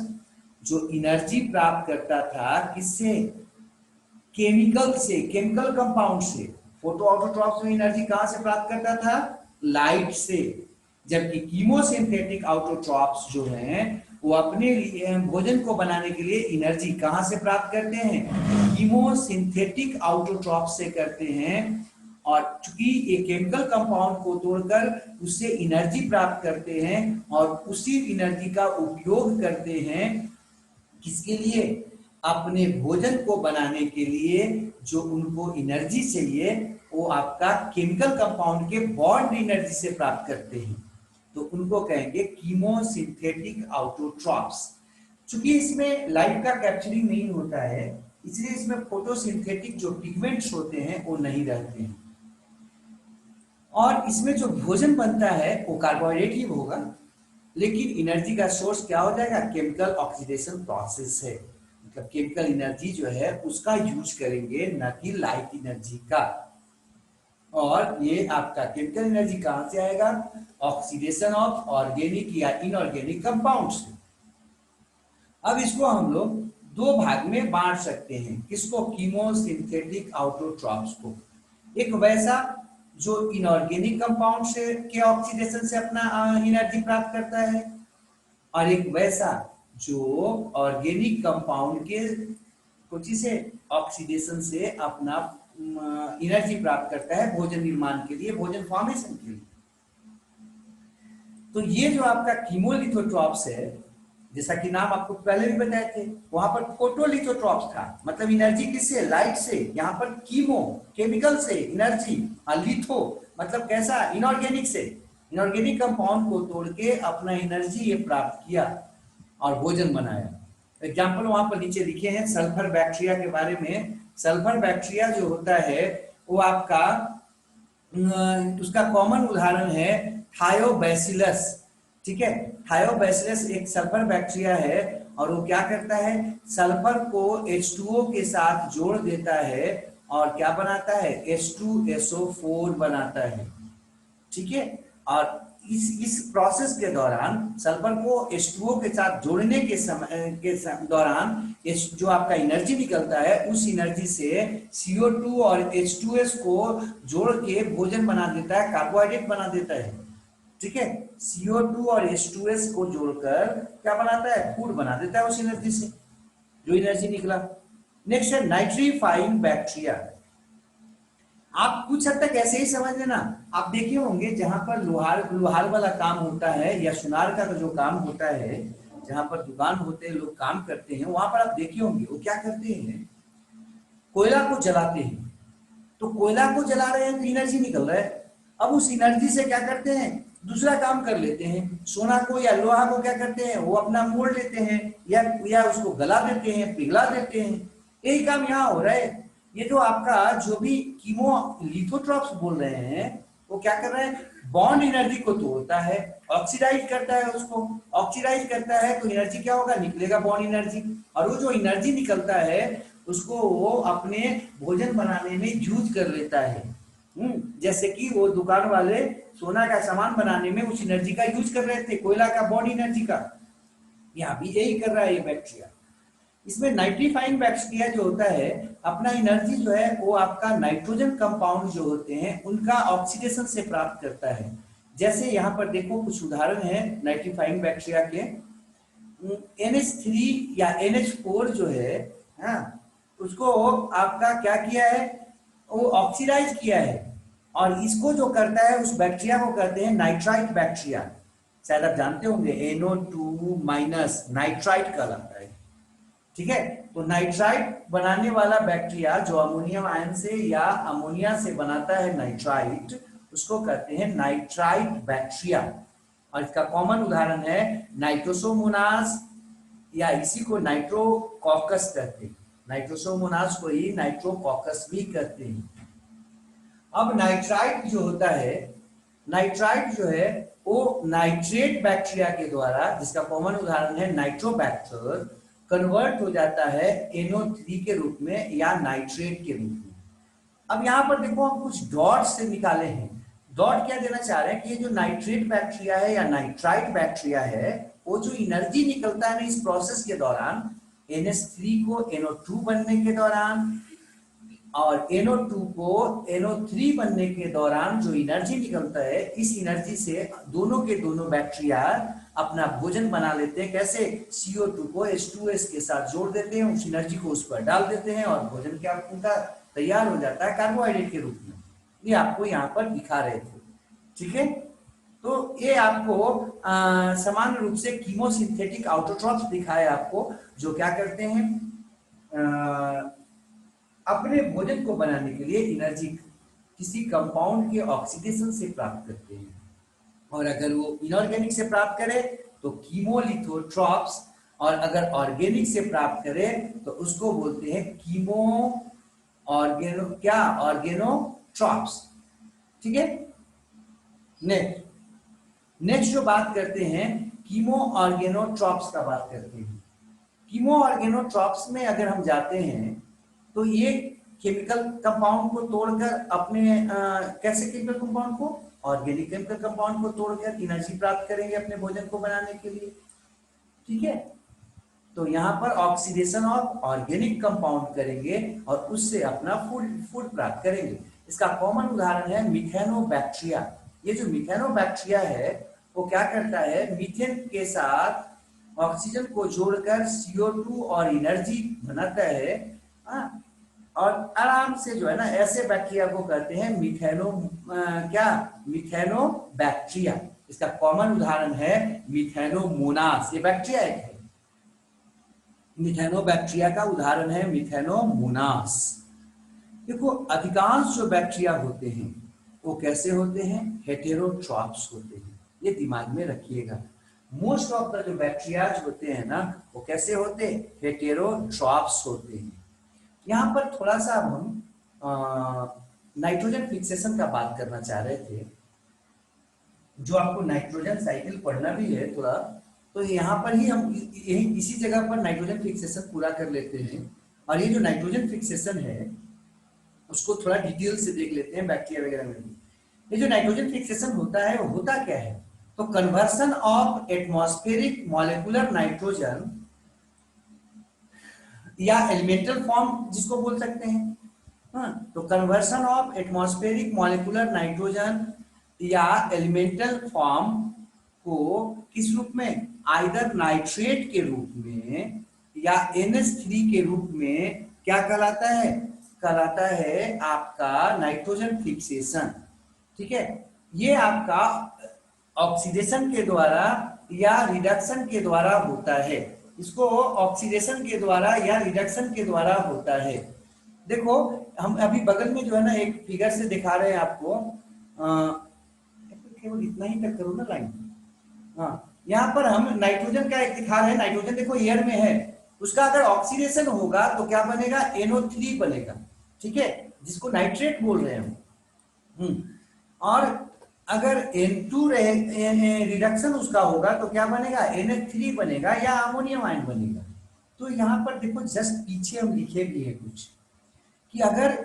जो एनर्जी प्राप्त करता था किससे? केमिकल से, केमिकल कंपाउंड से। फोटो ऑटोट्रॉप्स में एनर्जी कहां से प्राप्त करता था? लाइट से। जबकि कीमोसिंथेटिक आउटोट्रॉप्स जो हैं, वो अपने लिए भोजन को बनाने के लिए एनर्जी कहां से प्राप्त करते हैं? कीमोसिंथेटिक आउटोट्रॉप्स से करते हैं। और चूंकि ये केमिकल कंपाउंड को तोड़कर उससे एनर्जी प्राप्त करते हैं, और उसी एनर्जी का उपयोग करते हैं किसके लिए? अपने भोजन को बनाने के लिए। जो उनको एनर्जी चाहिए वो आपका केमिकल कंपाउंड के बॉन्ड एनर्जी से प्राप्त करते हैं, तो उनको कहेंगे कीमोसिंथेटिक आउटोट्रॉप्स। चूंकि इसमें लाइट का कैप्चरिंग नहीं होता है, इसलिए इसमें फोटोसिंथेटिक जो पिगमेंट्स होते हैं वो नहीं रहते हैं, और इसमें जो भोजन बनता है वो कार्बोहाइड्रेट ही होगा, लेकिन एनर्जी का सोर्स क्या हो जाएगा? केमिकल ऑक्सीडेशन प्रोसेस है। मतलब केमिकल एनर्जी जो है उसका यूज करेंगे, न कि लाइट एनर्जी का। और ये आपका केमिकल एनर्जी कहां से आएगा? ऑक्सीडेशन ऑफ ऑर्गेनिक या इनऑर्गेनिक कंपाउंड से। अब इसको हम लोग दो भाग में बांट सकते हैं। किसको? कीमोसिंथेटिक आउटोट्रॉप्स को। एक वैसा जो इनऑर्गेनिक कंपाउंड से के ऑक्सीडेशन से अपना एनर्जी प्राप्त करता है, और एक वैसा जो ऑर्गेनिक कंपाउंड के कुछ से ऑक्सीडेशन से अपना एनर्जी प्राप्त करता है भोजन निर्माण के लिए, भोजन फॉर्मेशन के लिए। तो ये जो आपका कीमोलिथोट्रॉप्स है, जैसा कि नाम आपको पहले भी बताए थे, वहां पर फोटोलिथोट्रॉप्स था, मतलब एनर्जी किससे? लाइट से। यहाँ पर कीमो केमिकल से एनर्जी, और लिथो मतलब कैसा? इनऑर्गेनिक से। इनऑर्गेनिक कंपाउंड को तोड़ के अपना एनर्जी ये प्राप्त किया और भोजन बनाया। एग्जाम्पल वहां पर नीचे लिखे हैं सल्फर बैक्टीरिया के बारे में। सल्फर बैक्टीरिया जो होता है वो आपका उसका कॉमन उदाहरण है थायोबैसिलस। ठीक है, थायोबैसिलस एक सल्फर बैक्टीरिया है, और वो क्या करता है? सल्फर को H2O के साथ जोड़ देता है और क्या बनाता है? H2SO4 बनाता है। ठीक है, और इस प्रोसेस के दौरान सल्फर को H2O के साथ जोड़ने के दौरान जो आपका एनर्जी निकलता है, उस एनर्जी से CO2 और H2S को जोड़ के भोजन बना देता है, कार्बोहाइड्रेट बना देता है। ठीक है, CO2 और H2S को जोड़कर क्या बनाता है? फूड बना देता है उस एनर्जी से, जो एनर्जी निकला। नेक्स्ट है नाइट्रीफाइंग बैक्टीरिया। आप कुछ हद तक ऐसे ही समझ लेना। आप देखे होंगे जहां पर लोहार वाला काम होता है या सुनार का जो काम होता है, जहां पर दुकान होते हैं, लोग काम करते हैं, वहां पर आप देखे होंगे वो क्या करते हैं, कोयला को जलाते हैं। तो कोयला को जला रहे हैं तो एनर्जी निकल रहा है, अब उस एनर्जी से क्या करते हैं, दूसरा काम कर लेते हैं। सोना को या लोहा को क्या करते हैं, वो अपना मोड़ लेते हैं या उसको गला देते हैं, पिघला देते हैं। यही काम यहाँ हो रहा है। ये जो आपका जो भी कीमो लिथोट्रॉप्स बोल रहे हैं, वो क्या कर रहे हैं, बॉन्ड एनर्जी को तोड़ता है, ऑक्सीडाइज करता है उसको। ऑक्सीडाइज करता है तो एनर्जी क्या होगा, निकलेगा बॉन्ड एनर्जी। और वो जो एनर्जी निकलता है उसको वो अपने भोजन बनाने में यूज कर लेता है। जैसे कि वो दुकान वाले सोना का सामान बनाने में उस एनर्जी का यूज कर रहे थे, कोयला का, बॉन्ड एनर्जी का। यहाँ भी यही कर रहा है ये बैक्टीरिया। इसमें नाइट्रीफाइंग बैक्टीरिया जो होता है, अपना एनर्जी जो है वो आपका नाइट्रोजन कंपाउंड जो होते हैं उनका ऑक्सीडेशन से प्राप्त करता है। जैसे यहाँ पर देखो कुछ उदाहरण है नाइट्रीफाइंग बैक्टीरिया के। NH3 या NH4 जो है, हाँ, उसको आपका क्या किया है, वो ऑक्सीडाइज किया है, और इसको जो करता है उस बैक्टीरिया को कहते हैं नाइट्राइट बैक्टीरिया। शायद आप जानते होंगे NO2- नाइट्राइट कहलाता है। ठीक है, तो नाइट्राइट बनाने वाला बैक्टीरिया जो अमोनियम आयन से या अमोनिया से बनाता है नाइट्राइट, उसको कहते हैं नाइट्राइट बैक्टीरिया। और इसका कॉमन उदाहरण है नाइट्रोसोमोनास, या इसी को नाइट्रोकॉकस कहते हैं। नाइट्रोसोमोनास को ही नाइट्रोकॉकस भी कहते हैं। अब नाइट्राइट जो होता है, नाइट्राइट जो है वो नाइट्रेट बैक्टीरिया के द्वारा, जिसका कॉमन उदाहरण है नाइट्रोबैक्टर, कन्वर्ट हो जाता है NO3 के रूप में या नाइट्रेट के रूप में। अब यहाँ पर देखो हम कुछ डॉट से निकाले हैं। डॉट क्या देना चाह रहे हैं कि ये जो नाइट्रेट बैक्टीरिया है या नाइट्राइट बैक्टीरिया है, वो जो एनर्जी निकलता है ना इस प्रोसेस के दौरान, NH3 को NO2 बनने के दौरान और NO2 को NO3 बनने के दौरान जो एनर्जी निकलता है, इस एनर्जी से दोनों के दोनों बैक्टीरिया अपना भोजन बना लेते हैं। कैसे, CO2 को H2S के साथ जोड़ देते हैं, उस एनर्जी को उस पर डाल देते हैं और भोजन क्या उनका तैयार हो जाता है कार्बोहाइड्रेट के रूप में। ये आपको यहाँ पर दिखा रहे थे। ठीक है, तो ये आपको सामान्य रूप से कीमोसिंथेटिक ऑटोट्रॉप्स दिखाए आपको, जो क्या करते हैं, अपने भोजन को बनाने के लिए एनर्जी किसी कंपाउंड के ऑक्सीडेशन से प्राप्त करते हैं। और अगर वो इनऑर्गेनिक से प्राप्त करे तो कीमोलिथोट्रॉप्स, और अगर ऑर्गेनिक से प्राप्त करे तो उसको बोलते हैं कीमो ऑर्गेनोट्रॉप्स। ठीक है, नेक्स्ट जो बात करते हैं कीमो ऑर्गेनोट्रॉप्स का बात करते हैं। कीमो ऑर्गेनोट्रॉप्स में अगर हम जाते हैं तो ये केमिकल कंपाउंड को तोड़कर अपने कैसे केमिकल कंपाउंड को, ऑर्गेनिक केमिकल कंपाउंड को तोड़कर एनर्जी प्राप्त करेंगे अपने भोजन को बनाने के लिए। ठीक है, तो यहाँ पर ऑक्सीडेशन ऑफ ऑर्गेनिक कंपाउंड करेंगे और उससे अपना फूड प्राप्त करेंगे। इसका कॉमन उदाहरण है मिथेनोबैक्टीरिया। ये जो मिथेनोबैक्टीरिया है वो क्या करता है, मीथेन के साथ ऑक्सीजन को जोड़कर CO2 और एनर्जी बनाता है। और आराम से जो है ना, ऐसे बैक्टीरिया को कहते हैं मिथेनोबैक्टीरिया। इसका कॉमन उदाहरण है मिथेनोमोनास। ये बैक्टीरिया एक है, मिथेनोबैक्टीरिया का उदाहरण है मिथेनोमोनास। देखो अधिकांश जो बैक्टीरिया होते हैं वो कैसे होते हैं, हेटेरोट्रॉप्स होते हैं। ये दिमाग में रखिएगा। मोस्ट ऑफ द जो बैक्टीरिया होते हैं ना वो कैसे होते हैं, हेटेरोट्रॉप्स होते हैं। यहाँ पर थोड़ा सा हम नाइट्रोजन फिक्सेशन का बात करना चाह रहे थे, जो आपको नाइट्रोजन साइकिल पढ़ना भी है थोड़ा, तो यहाँ पर ही हम यही इसी जगह पर नाइट्रोजन फिक्सेशन पूरा कर लेते हैं। और ये जो नाइट्रोजन फिक्सेशन है उसको थोड़ा डिटेल से देख लेते हैं बैक्टीरिया वगैरह में भी। ये जो नाइट्रोजन फिक्सेशन होता है वो होता क्या है, तो conversion of atmospheric molecular nitrogen या एलिमेंटल फॉर्म जिसको बोल सकते हैं, तो conversion of atmospheric molecular nitrogen या एलिमेंटल फॉर्म को किस रूप में, आइदर नाइट्रेट के रूप में या NH3 के रूप में क्या कहलाता है, कहलाता है आपका नाइट्रोजन फिक्सेशन। ठीक है, ये आपका ऑक्सीडेशन के द्वारा या रिडक्शन के द्वारा होता है। इसको ऑक्सीडेशन के द्वारा या रिडक्शन के द्वारा होता है। देखो हम अभी बगल में जो है ना एक फिगर से दिखा रहे हैं आपको, केवल इतना ही तक करो ना लाइन। हाँ, यहाँ पर हम नाइट्रोजन का एक दिखा रहे हैं, नाइट्रोजन देखो एयर में है, उसका अगर ऑक्सीडेशन होगा तो क्या बनेगा, NO3 बनेगा, ठीक है, जिसको नाइट्रेट बोल रहे हैं हम। और अगर N2 रिडक्शन उसका होगा तो क्या बनेगा, NH3 बनेगा या अमोनियम आयन बनेगा। तो यहाँ पर देखो जस्ट पीछे हम लिखे भी है कुछ कि अगर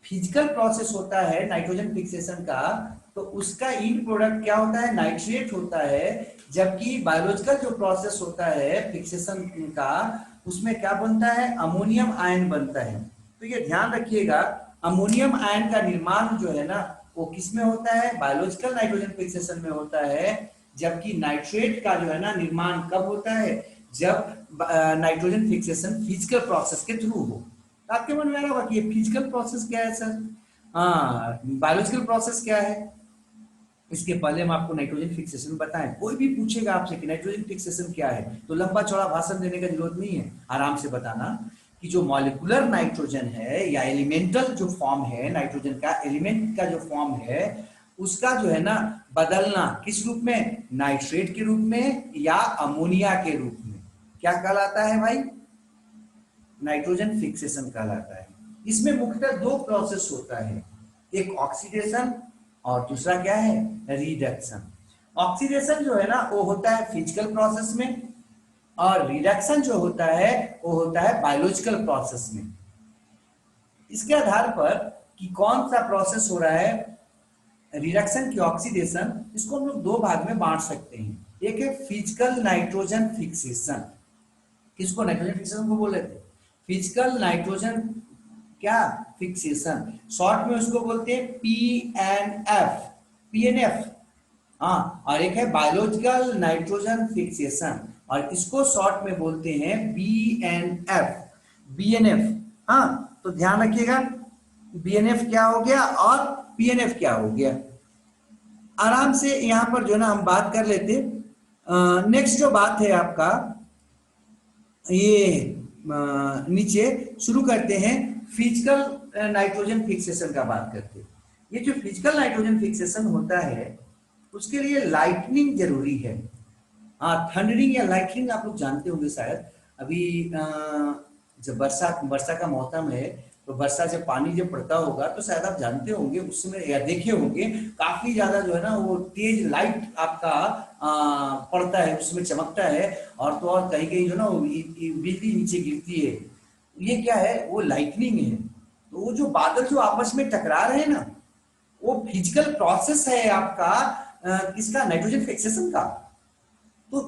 फिजिकल प्रोसेस होता है नाइट्रोजन फिक्सेशन का तो उसका इन प्रोडक्ट क्या होता है, नाइट्रेट होता है, जबकि बायोलॉजिकल जो प्रोसेस होता है फिक्सेशन का उसमें क्या बनता है, अमोनियम आयन बनता है। तो ये ध्यान रखिएगा, अमोनियम आयन का निर्माण जो है ना वो किस में होता है, बायोलॉजिकल नाइट्रोजन फिक्सेशन में होता है, जबकि नाइट्रेट का जो है ना निर्माण कब होता है, जब नाइट्रोजन फिक्सेशन फिजिकल प्रोसेस के थ्रू हो। आपके मन में आ रहा होगा कि ये फिजिकल प्रोसेस क्या है सर, हाँ बायोलॉजिकल प्रोसेस क्या है। इसके पहले हम आपको नाइट्रोजन फिक्सेशन बताएं, कोई भी पूछेगा आपसे कि नाइट्रोजन फिक्सेशन क्या है तो लंबा चौड़ा भाषण देने की जरूरत नहीं है, आराम से बताना कि जो मॉलिक्यूलर नाइट्रोजन है या एलिमेंटल जो फॉर्म है नाइट्रोजन का, एलिमेंट का जो फॉर्म है उसका जो है ना बदलना किस रूप में, नाइट्रेट के रूप में या अमोनिया के रूप में, क्या कहलाता है भाई, नाइट्रोजन फिक्सेशन कहलाता है। इसमें मुख्यतः दो प्रोसेस होता है, एक ऑक्सीडेशन और दूसरा क्या है, रिडक्शन। ऑक्सीडेशन जो है ना वो होता है फिजिकल प्रोसेस में और रिडक्शन जो होता है वो होता है बायोलॉजिकल प्रोसेस में। इसके आधार पर कि कौन सा प्रोसेस हो रहा है, रिडक्शन की ऑक्सीडेशन, इसको हम लोग दो भाग में बांट सकते हैं। एक है फिजिकल नाइट्रोजन फिक्सेशन, किसको नाइट्रोजन फिक्सेशन को बोले थे, फिजिकल नाइट्रोजन क्या फिक्सेशन, शॉर्ट में उसको बोलते हैं पीएनएफ। हाँ, और एक है बायोलॉजिकल नाइट्रोजन फिक्सेशन और इसको शॉर्ट में बोलते हैं बीएनएफ। हाँ, तो ध्यान रखिएगा बीएनएफ क्या हो गया और पीएनएफ क्या हो गया। आराम से यहां पर जो है ना हम बात कर लेते। नेक्स्ट जो बात है आपका ये नीचे शुरू करते हैं, फिजिकल नाइट्रोजन फिक्सेशन का बात करते हैं। ये जो फिजिकल नाइट्रोजन फिक्सेशन होता है उसके लिए लाइटनिंग जरूरी है। हाँ, थंडरिंग या लाइटनिंग आप लोग जानते होंगे शायद। अभी जब वर्षा का मौसम है तो वर्षा जब पानी जब पड़ता होगा तो शायद आप जानते होंगे उस समय या देखे होंगे काफी ज्यादा जो है ना वो तेज लाइट आपका पड़ता है, उसमें चमकता है और तो और कहीं कहीं जो ना बिजली नीचे गिरती है। ये क्या है, वो लाइटनिंग है। तो वो जो बादल जो आपस में टकरा रहे हैं ना वो फिजिकल प्रोसेस है आपका किसका, नाइट्रोजन फिक्सेशन का। तो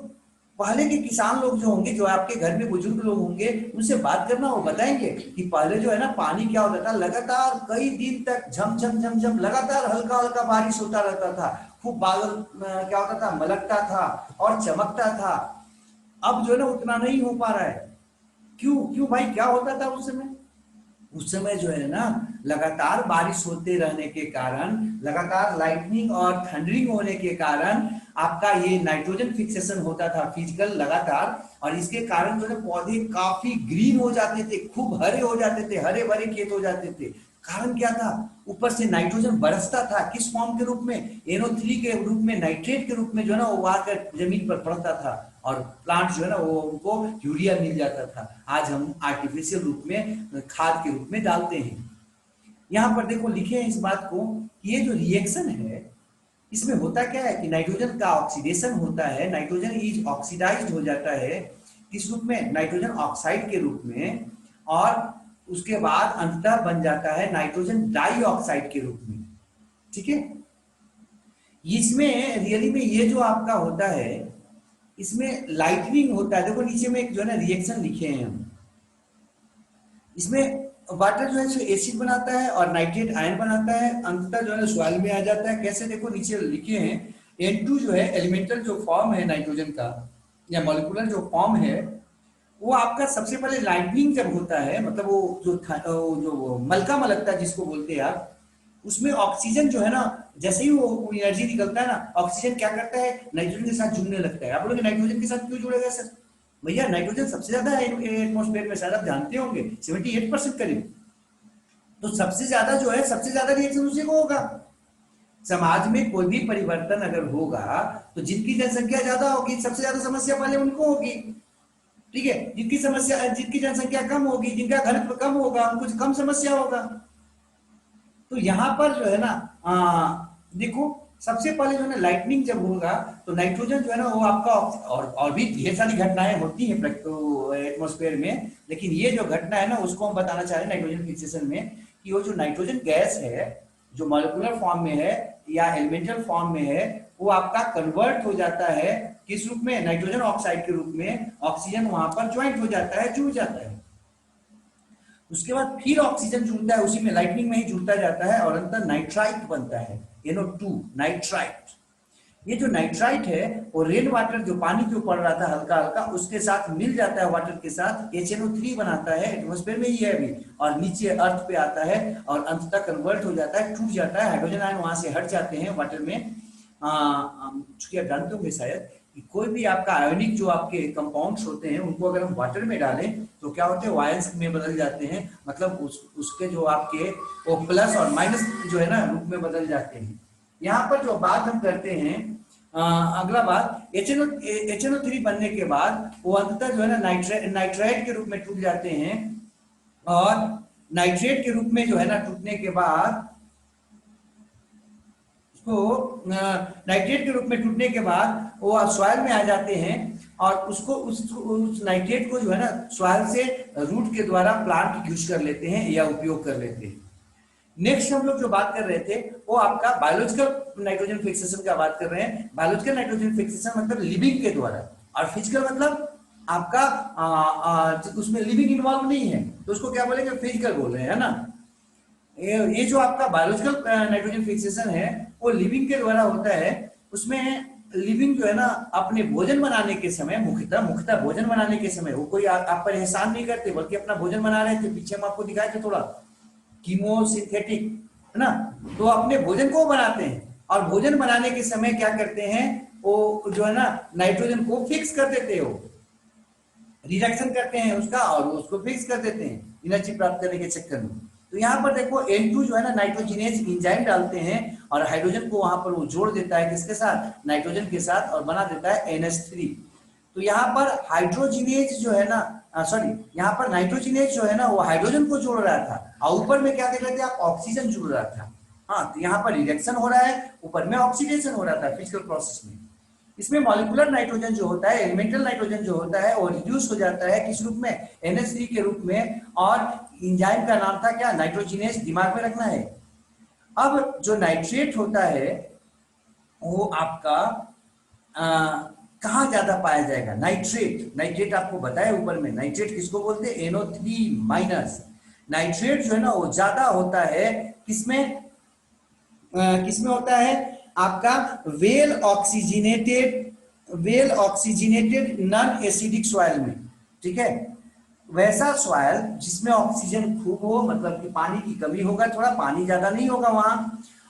पहले के किसान लोग जो होंगे, जो आपके घर में बुजुर्ग लोग होंगे, उनसे बात करना, वो बताएंगे कि पहले जो है ना पानी क्या होता था, लगातार कई दिन तक झम झम झम झम लगातार हल्का हल्का बारिश होता रहता था, खूब बादल क्या होता था, मलकता था और चमकता था। अब जो है ना उतना नहीं हो पा रहा है। क्यों क्यों भाई, क्या होता था उस समय? उस समय जो है ना लगातार बारिश होते रहने के कारण, लगातार लाइटनिंग और थंडरिंग होने के कारण आपका ये नाइट्रोजन फिक्सेशन होता था फिजिकल लगातार, और इसके कारण जो है पौधे काफी ग्रीन हो जाते थे, खूब हरे हो जाते थे, हरे भरे खेत हो जाते थे। कारण क्या था, ऊपर से नाइट्रोजन बरसता था, किस फॉर्म के रूप में, NO3 के रूप में, नाइट्रेट के रूप में जो है ना वो आकर जमीन पर पड़ता था और प्लांट जो है ना वो उनको यूरिया मिल जाता था। आज हम आर्टिफिशियल रूप में खाद के रूप में डालते हैं। यहाँ पर देखो लिखे हैं इस बात को कि ये जो रिएक्शन है इसमें होता क्या है कि नाइट्रोजन का ऑक्सीडेशन होता है, नाइट्रोजन इज ऑक्सीडाइज्ड हो जाता है किस रूप में, नाइट्रोजन ऑक्साइड के रूप में, और उसके बाद अंततः बन जाता है नाइट्रोजन डाइऑक्साइड के रूप में। ठीक है, इसमें रियली में ये जो आपका होता है इसमें लाइटनिंग होता है। देखो नीचे में एक जो है ना रिएक्शन लिखे हैं हम, इसमें वाटर जो है एसिड बनाता है और नाइट्रेट आयन बनाता है, अंततः जो है सॉइल में आ जाता है। कैसे, देखो नीचे लिखे हैं, N2 जो है एलिमेंटल जो फॉर्म है नाइट्रोजन का या मॉलिक्यूलर जो फॉर्म है वो आपका सबसे पहले लाइटनिंग जब होता है, मतलब वो जो मलका मलकता जिसको बोलते हैं आप, उसमें ऑक्सीजन जो है ना जैसे ही वो एनर्जी निकलता है ना, ऑक्सीजन क्या करता है, नाइट्रोजन के साथ जुड़ने लगता है। आप बोलोगे नाइट्रोजन के साथ क्यों जुड़ेगा सर? भैया नाइट्रोजन सबसे ज्यादा है एटमॉस्फेयर में, शायद आप जानते होंगे 78% करीब। तो सबसे ज्यादा जो है, सबसे ज्यादा रिएक्शन उसी को होगा। समाज में कोई भी परिवर्तन अगर होगा तो जिनकी जनसंख्या ज्यादा होगी, सबसे ज्यादा समस्या पहले उनको होगी, ठीक है। जिनकी जनसंख्या कम होगी, जिनका घनत्व कम होगा, उनको कम समस्या होगा। तो यहां पर जो है ना, देखो सबसे पहले जो है ना, लाइटनिंग जब होगा तो नाइट्रोजन जो है ना वो आपका और भी ढेर सारी घटनाएं होती हैं एटमॉस्फेयर में, लेकिन ये जो घटना है ना उसको हम बताना चाह रहे हैं नाइट्रोजन फिक्सेशन में, कि वो जो नाइट्रोजन गैस है जो मॉलिक्यूलर फॉर्म में है या एलिमेंटल फॉर्म में है, वो आपका कन्वर्ट हो जाता है किस रूप में, नाइट्रोजन ऑक्साइड के रूप में। ऑक्सीजन वहां पर ज्वाइंट हो जाता है, जुड़ जाता है। उसके बाद फिर ऑक्सीजन जुड़ता है, उसी में लाइटनिंग में ही जुड़ता जाता है और अंतर नाइट्राइट बनता है, NO2 नाइट्राइट। ये जो नाइट्राइट है वो रेन वाटर जो पानी जो पड़ रहा था हल्का हल्का, उसके साथ मिल जाता है, वाटर के साथ HNO3 बनाता है, एटमॉस्फेयर में ही है अभी, और नीचे अर्थ पे आता है और अंततः कन्वर्ट हो जाता है, टूट जाता है, हाइड्रोजन आयन वहां से हट जाते हैं वाटर में। चूंकि आप जानते होंगे शायद कि कोई भी आपका आयोनिक जो आपके कंपाउंड्स होते हैं उनको अगर हम वाटर में डालें तो क्या होते हैं, आयंस में बदल जाते हैं, मतलब उसके जो आपके वो प्लस और माइनस जो है ना रूप में बदल जाते हैं। यहाँ पर जो बात हम करते हैं, अगला बात HNO3 बनने के बाद वो अंततः जो है ना नाइट्राइट के रूप में टूट जाते हैं, और नाइट्रेट के रूप में जो है ना टूटने के बाद उसको नाइट्रेट के रूप में टूटने के बाद वो सॉइल में आ जाते हैं, और उसको उस नाइट्रेट को जो है ना सॉइल से रूट के द्वारा प्लांट यूज कर लेते हैं या उपयोग कर लेते हैं। नेक्स्ट हम लोग जो बात कर रहे थे वो आपका बायोलॉजिकल नाइट्रोजन फिक्सेशन का बात कर रहे हैं। बायोलॉजिकल नाइट्रोजन फिक्सेशन मतलब लिविंग के द्वारा, और फिजिकल मतलब आपका उसमें लिविंग इन्वॉल्व नहीं है, तो उसको क्या बोलेंगे, फिजिकल बोल रहे हैं, है ना। ये जो आपका बायोलॉजिकल नाइट्रोजन फिक्सेशन है वो लिविंग के द्वारा होता है। उसमें लिविंग जो है ना अपने भोजन बनाने के समय, मुख्यतः भोजन बनाने के समय वो कोई आप पर एहसान नहीं करते, बल्कि अपना भोजन बना रहे थे। पीछे हम आपको दिखाए थे थोड़ा कीमोसिंथेटिक, है ना। तो अपने भोजन को बनाते हैं, और भोजन बनाने के समय क्या करते हैं, वो जो है ना नाइट्रोजन को फिक्स कर देते हो, रिडक्शन करते हैं उसका और उसको फिक्स कर देते हैं एनर्जी प्राप्त करने के चक्कर में। तो यहाँ पर देखो N2 जो है ना नाइट्रोजिनेज एंजाइम डालते हैं और हाइड्रोजन को वहां पर वो जोड़ देता है किसके साथ, नाइट्रोजन के साथ, और बना देता है NH3। तो यहाँ पर हाइड्रोजिनेज जो है ना, यहाँ पर नाइट्रोजिनेज जो है ना वो हाइड्रोजन को जोड़ रहा था, और ऊपर में क्या देख रहे थे आप, ऑक्सीजन जुड़ रहा था। हाँ, तो यहाँ पर रिडक्शन हो रहा है, ऊपर में ऑक्सीडेशन हो रहा था फिजिकल प्रोसेस में। इसमें मॉलिक्यूलर नाइट्रोजन जो होता है, एलिमेंटल नाइट्रोजन जो होता है, वो रिड्यूस हो जाता है किस रूप में, NH3 के रूप में, और एंजाइम का नाम था क्या, नाइट्रोजिनेज, दिमाग में रखना है। अब जो नाइट्रेट होता है वो आपका कहाँ ज्यादा पाया जाएगा, नाइट्रेट आपको बताया ऊपर में, नाइट्रेट किसको बोलते हैं, NO3 माइनस। नाइट्रेट जो है ना वो ज्यादा होता है किसमें होता है, आपका well oxygenated non acidic soil में, ठीक है। वैसा सॉइल जिसमें ऑक्सीजन खूब हो, मतलब कि पानी की कमी होगा, थोड़ा पानी ज्यादा नहीं होगा वहां,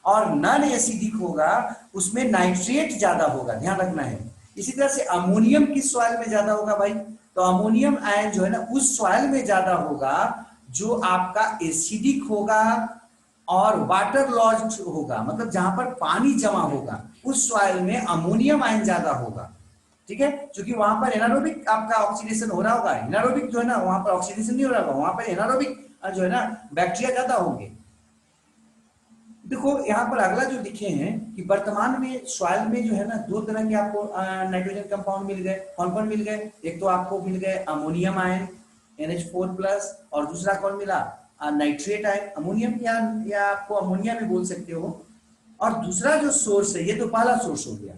और नॉन एसिडिक होगा, उसमें नाइट्रेट ज्यादा होगा, ध्यान रखना है। इसी तरह से अमोनियम किस सॉइल में ज्यादा होगा भाई, तो अमोनियम आयन जो है ना उस सॉइल में ज्यादा होगा जो आपका एसिडिक होगा और वाटर लॉज्ड होगा, मतलब जहां पर पानी जमा होगा उस सॉइल में अमोनियम आयन ज्यादा होगा, ठीक है। क्योंकि वहां पर एनारोबिक आपका ऑक्सीडेशन हो रहा होगा, एनारोबिक जो है ना वहां पर ऑक्सीडेशन नहीं हो रहा होगा, वहां पर एनारोबिक जो है ना बैक्टीरिया ज्यादा होंगे। देखो यहाँ पर अगला जो लिखे हैं कि वर्तमान में सॉइल में जो है ना दो तरह के आपको नाइट्रोजन कंपाउंड मिल गए। कौन कौन मिल गए, एक तो आपको मिल गए अमोनियम आयन NH4+, और दूसरा कौन मिला, नाइट्रेट आयन, अमोनियम या आपको अमोनिया में बोल सकते हो। और दूसरा जो सोर्स है, ये तो पहला सोर्स हो गया,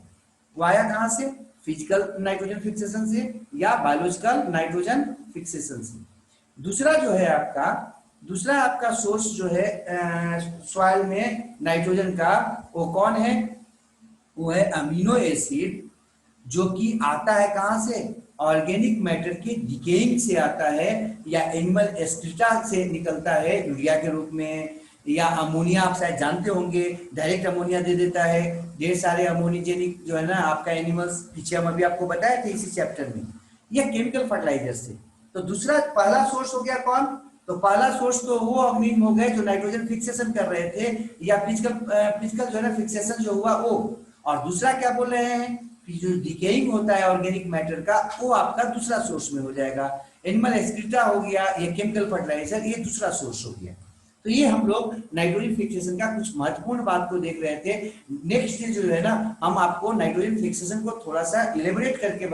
वो आया कहां से, फिजिकल नाइट्रोजन फिक्सेशन से या बायोलॉजिकल नाइट्रोजन फिक्सेशन से। दूसरा आपका सोर्स जो है सॉइल में नाइट्रोजन का, वो कौन है, वो है अमीनो एसिड, जो कि आता है कहां से, ऑर्गेनिक मैटर के डिकेइंग से आता है, या एनिमल एक्सक्रीटा से निकलता है यूरिया के रूप में, या अमोनिया आप शायद जानते होंगे, डायरेक्ट अमोनिया दे देता है, ढेर सारे अमोनिजेनिक जो है ना आपका एनिमल्स, पीछे हम अभी आपको बताए थे इसी चैप्टर में, यह केमिकल फर्टिलाइजर से। तो दूसरा पहला सोर्स हो गया कौन, तो पहला सोर्स तो वो अमीन हो गए जो नाइट्रोजन फिक्सेशन कर रहे थे, या फिजिकल जो है ना फिक्सेशन जो हुआ वो। और दूसरा क्या बोल रहे हैं कि जो डिकेइंग होता है ऑर्गेनिक मैटर का, वो आपका दूसरा सोर्स में हो जाएगा। एनिमल एक्सक्रीटा हो गया, ये केमिकल फर्टिलाइजर, ये दूसरा सोर्स हो गया। तो ये हम लोग नाइट्रोजन फिक्सेशन का कुछ महत्वपूर्ण बात को देख रहे थे। नेक्स्ट जो है ना हम आपको नाइट्रोजन फिक्सेशन को थोड़ा सा इलेबोरेट करके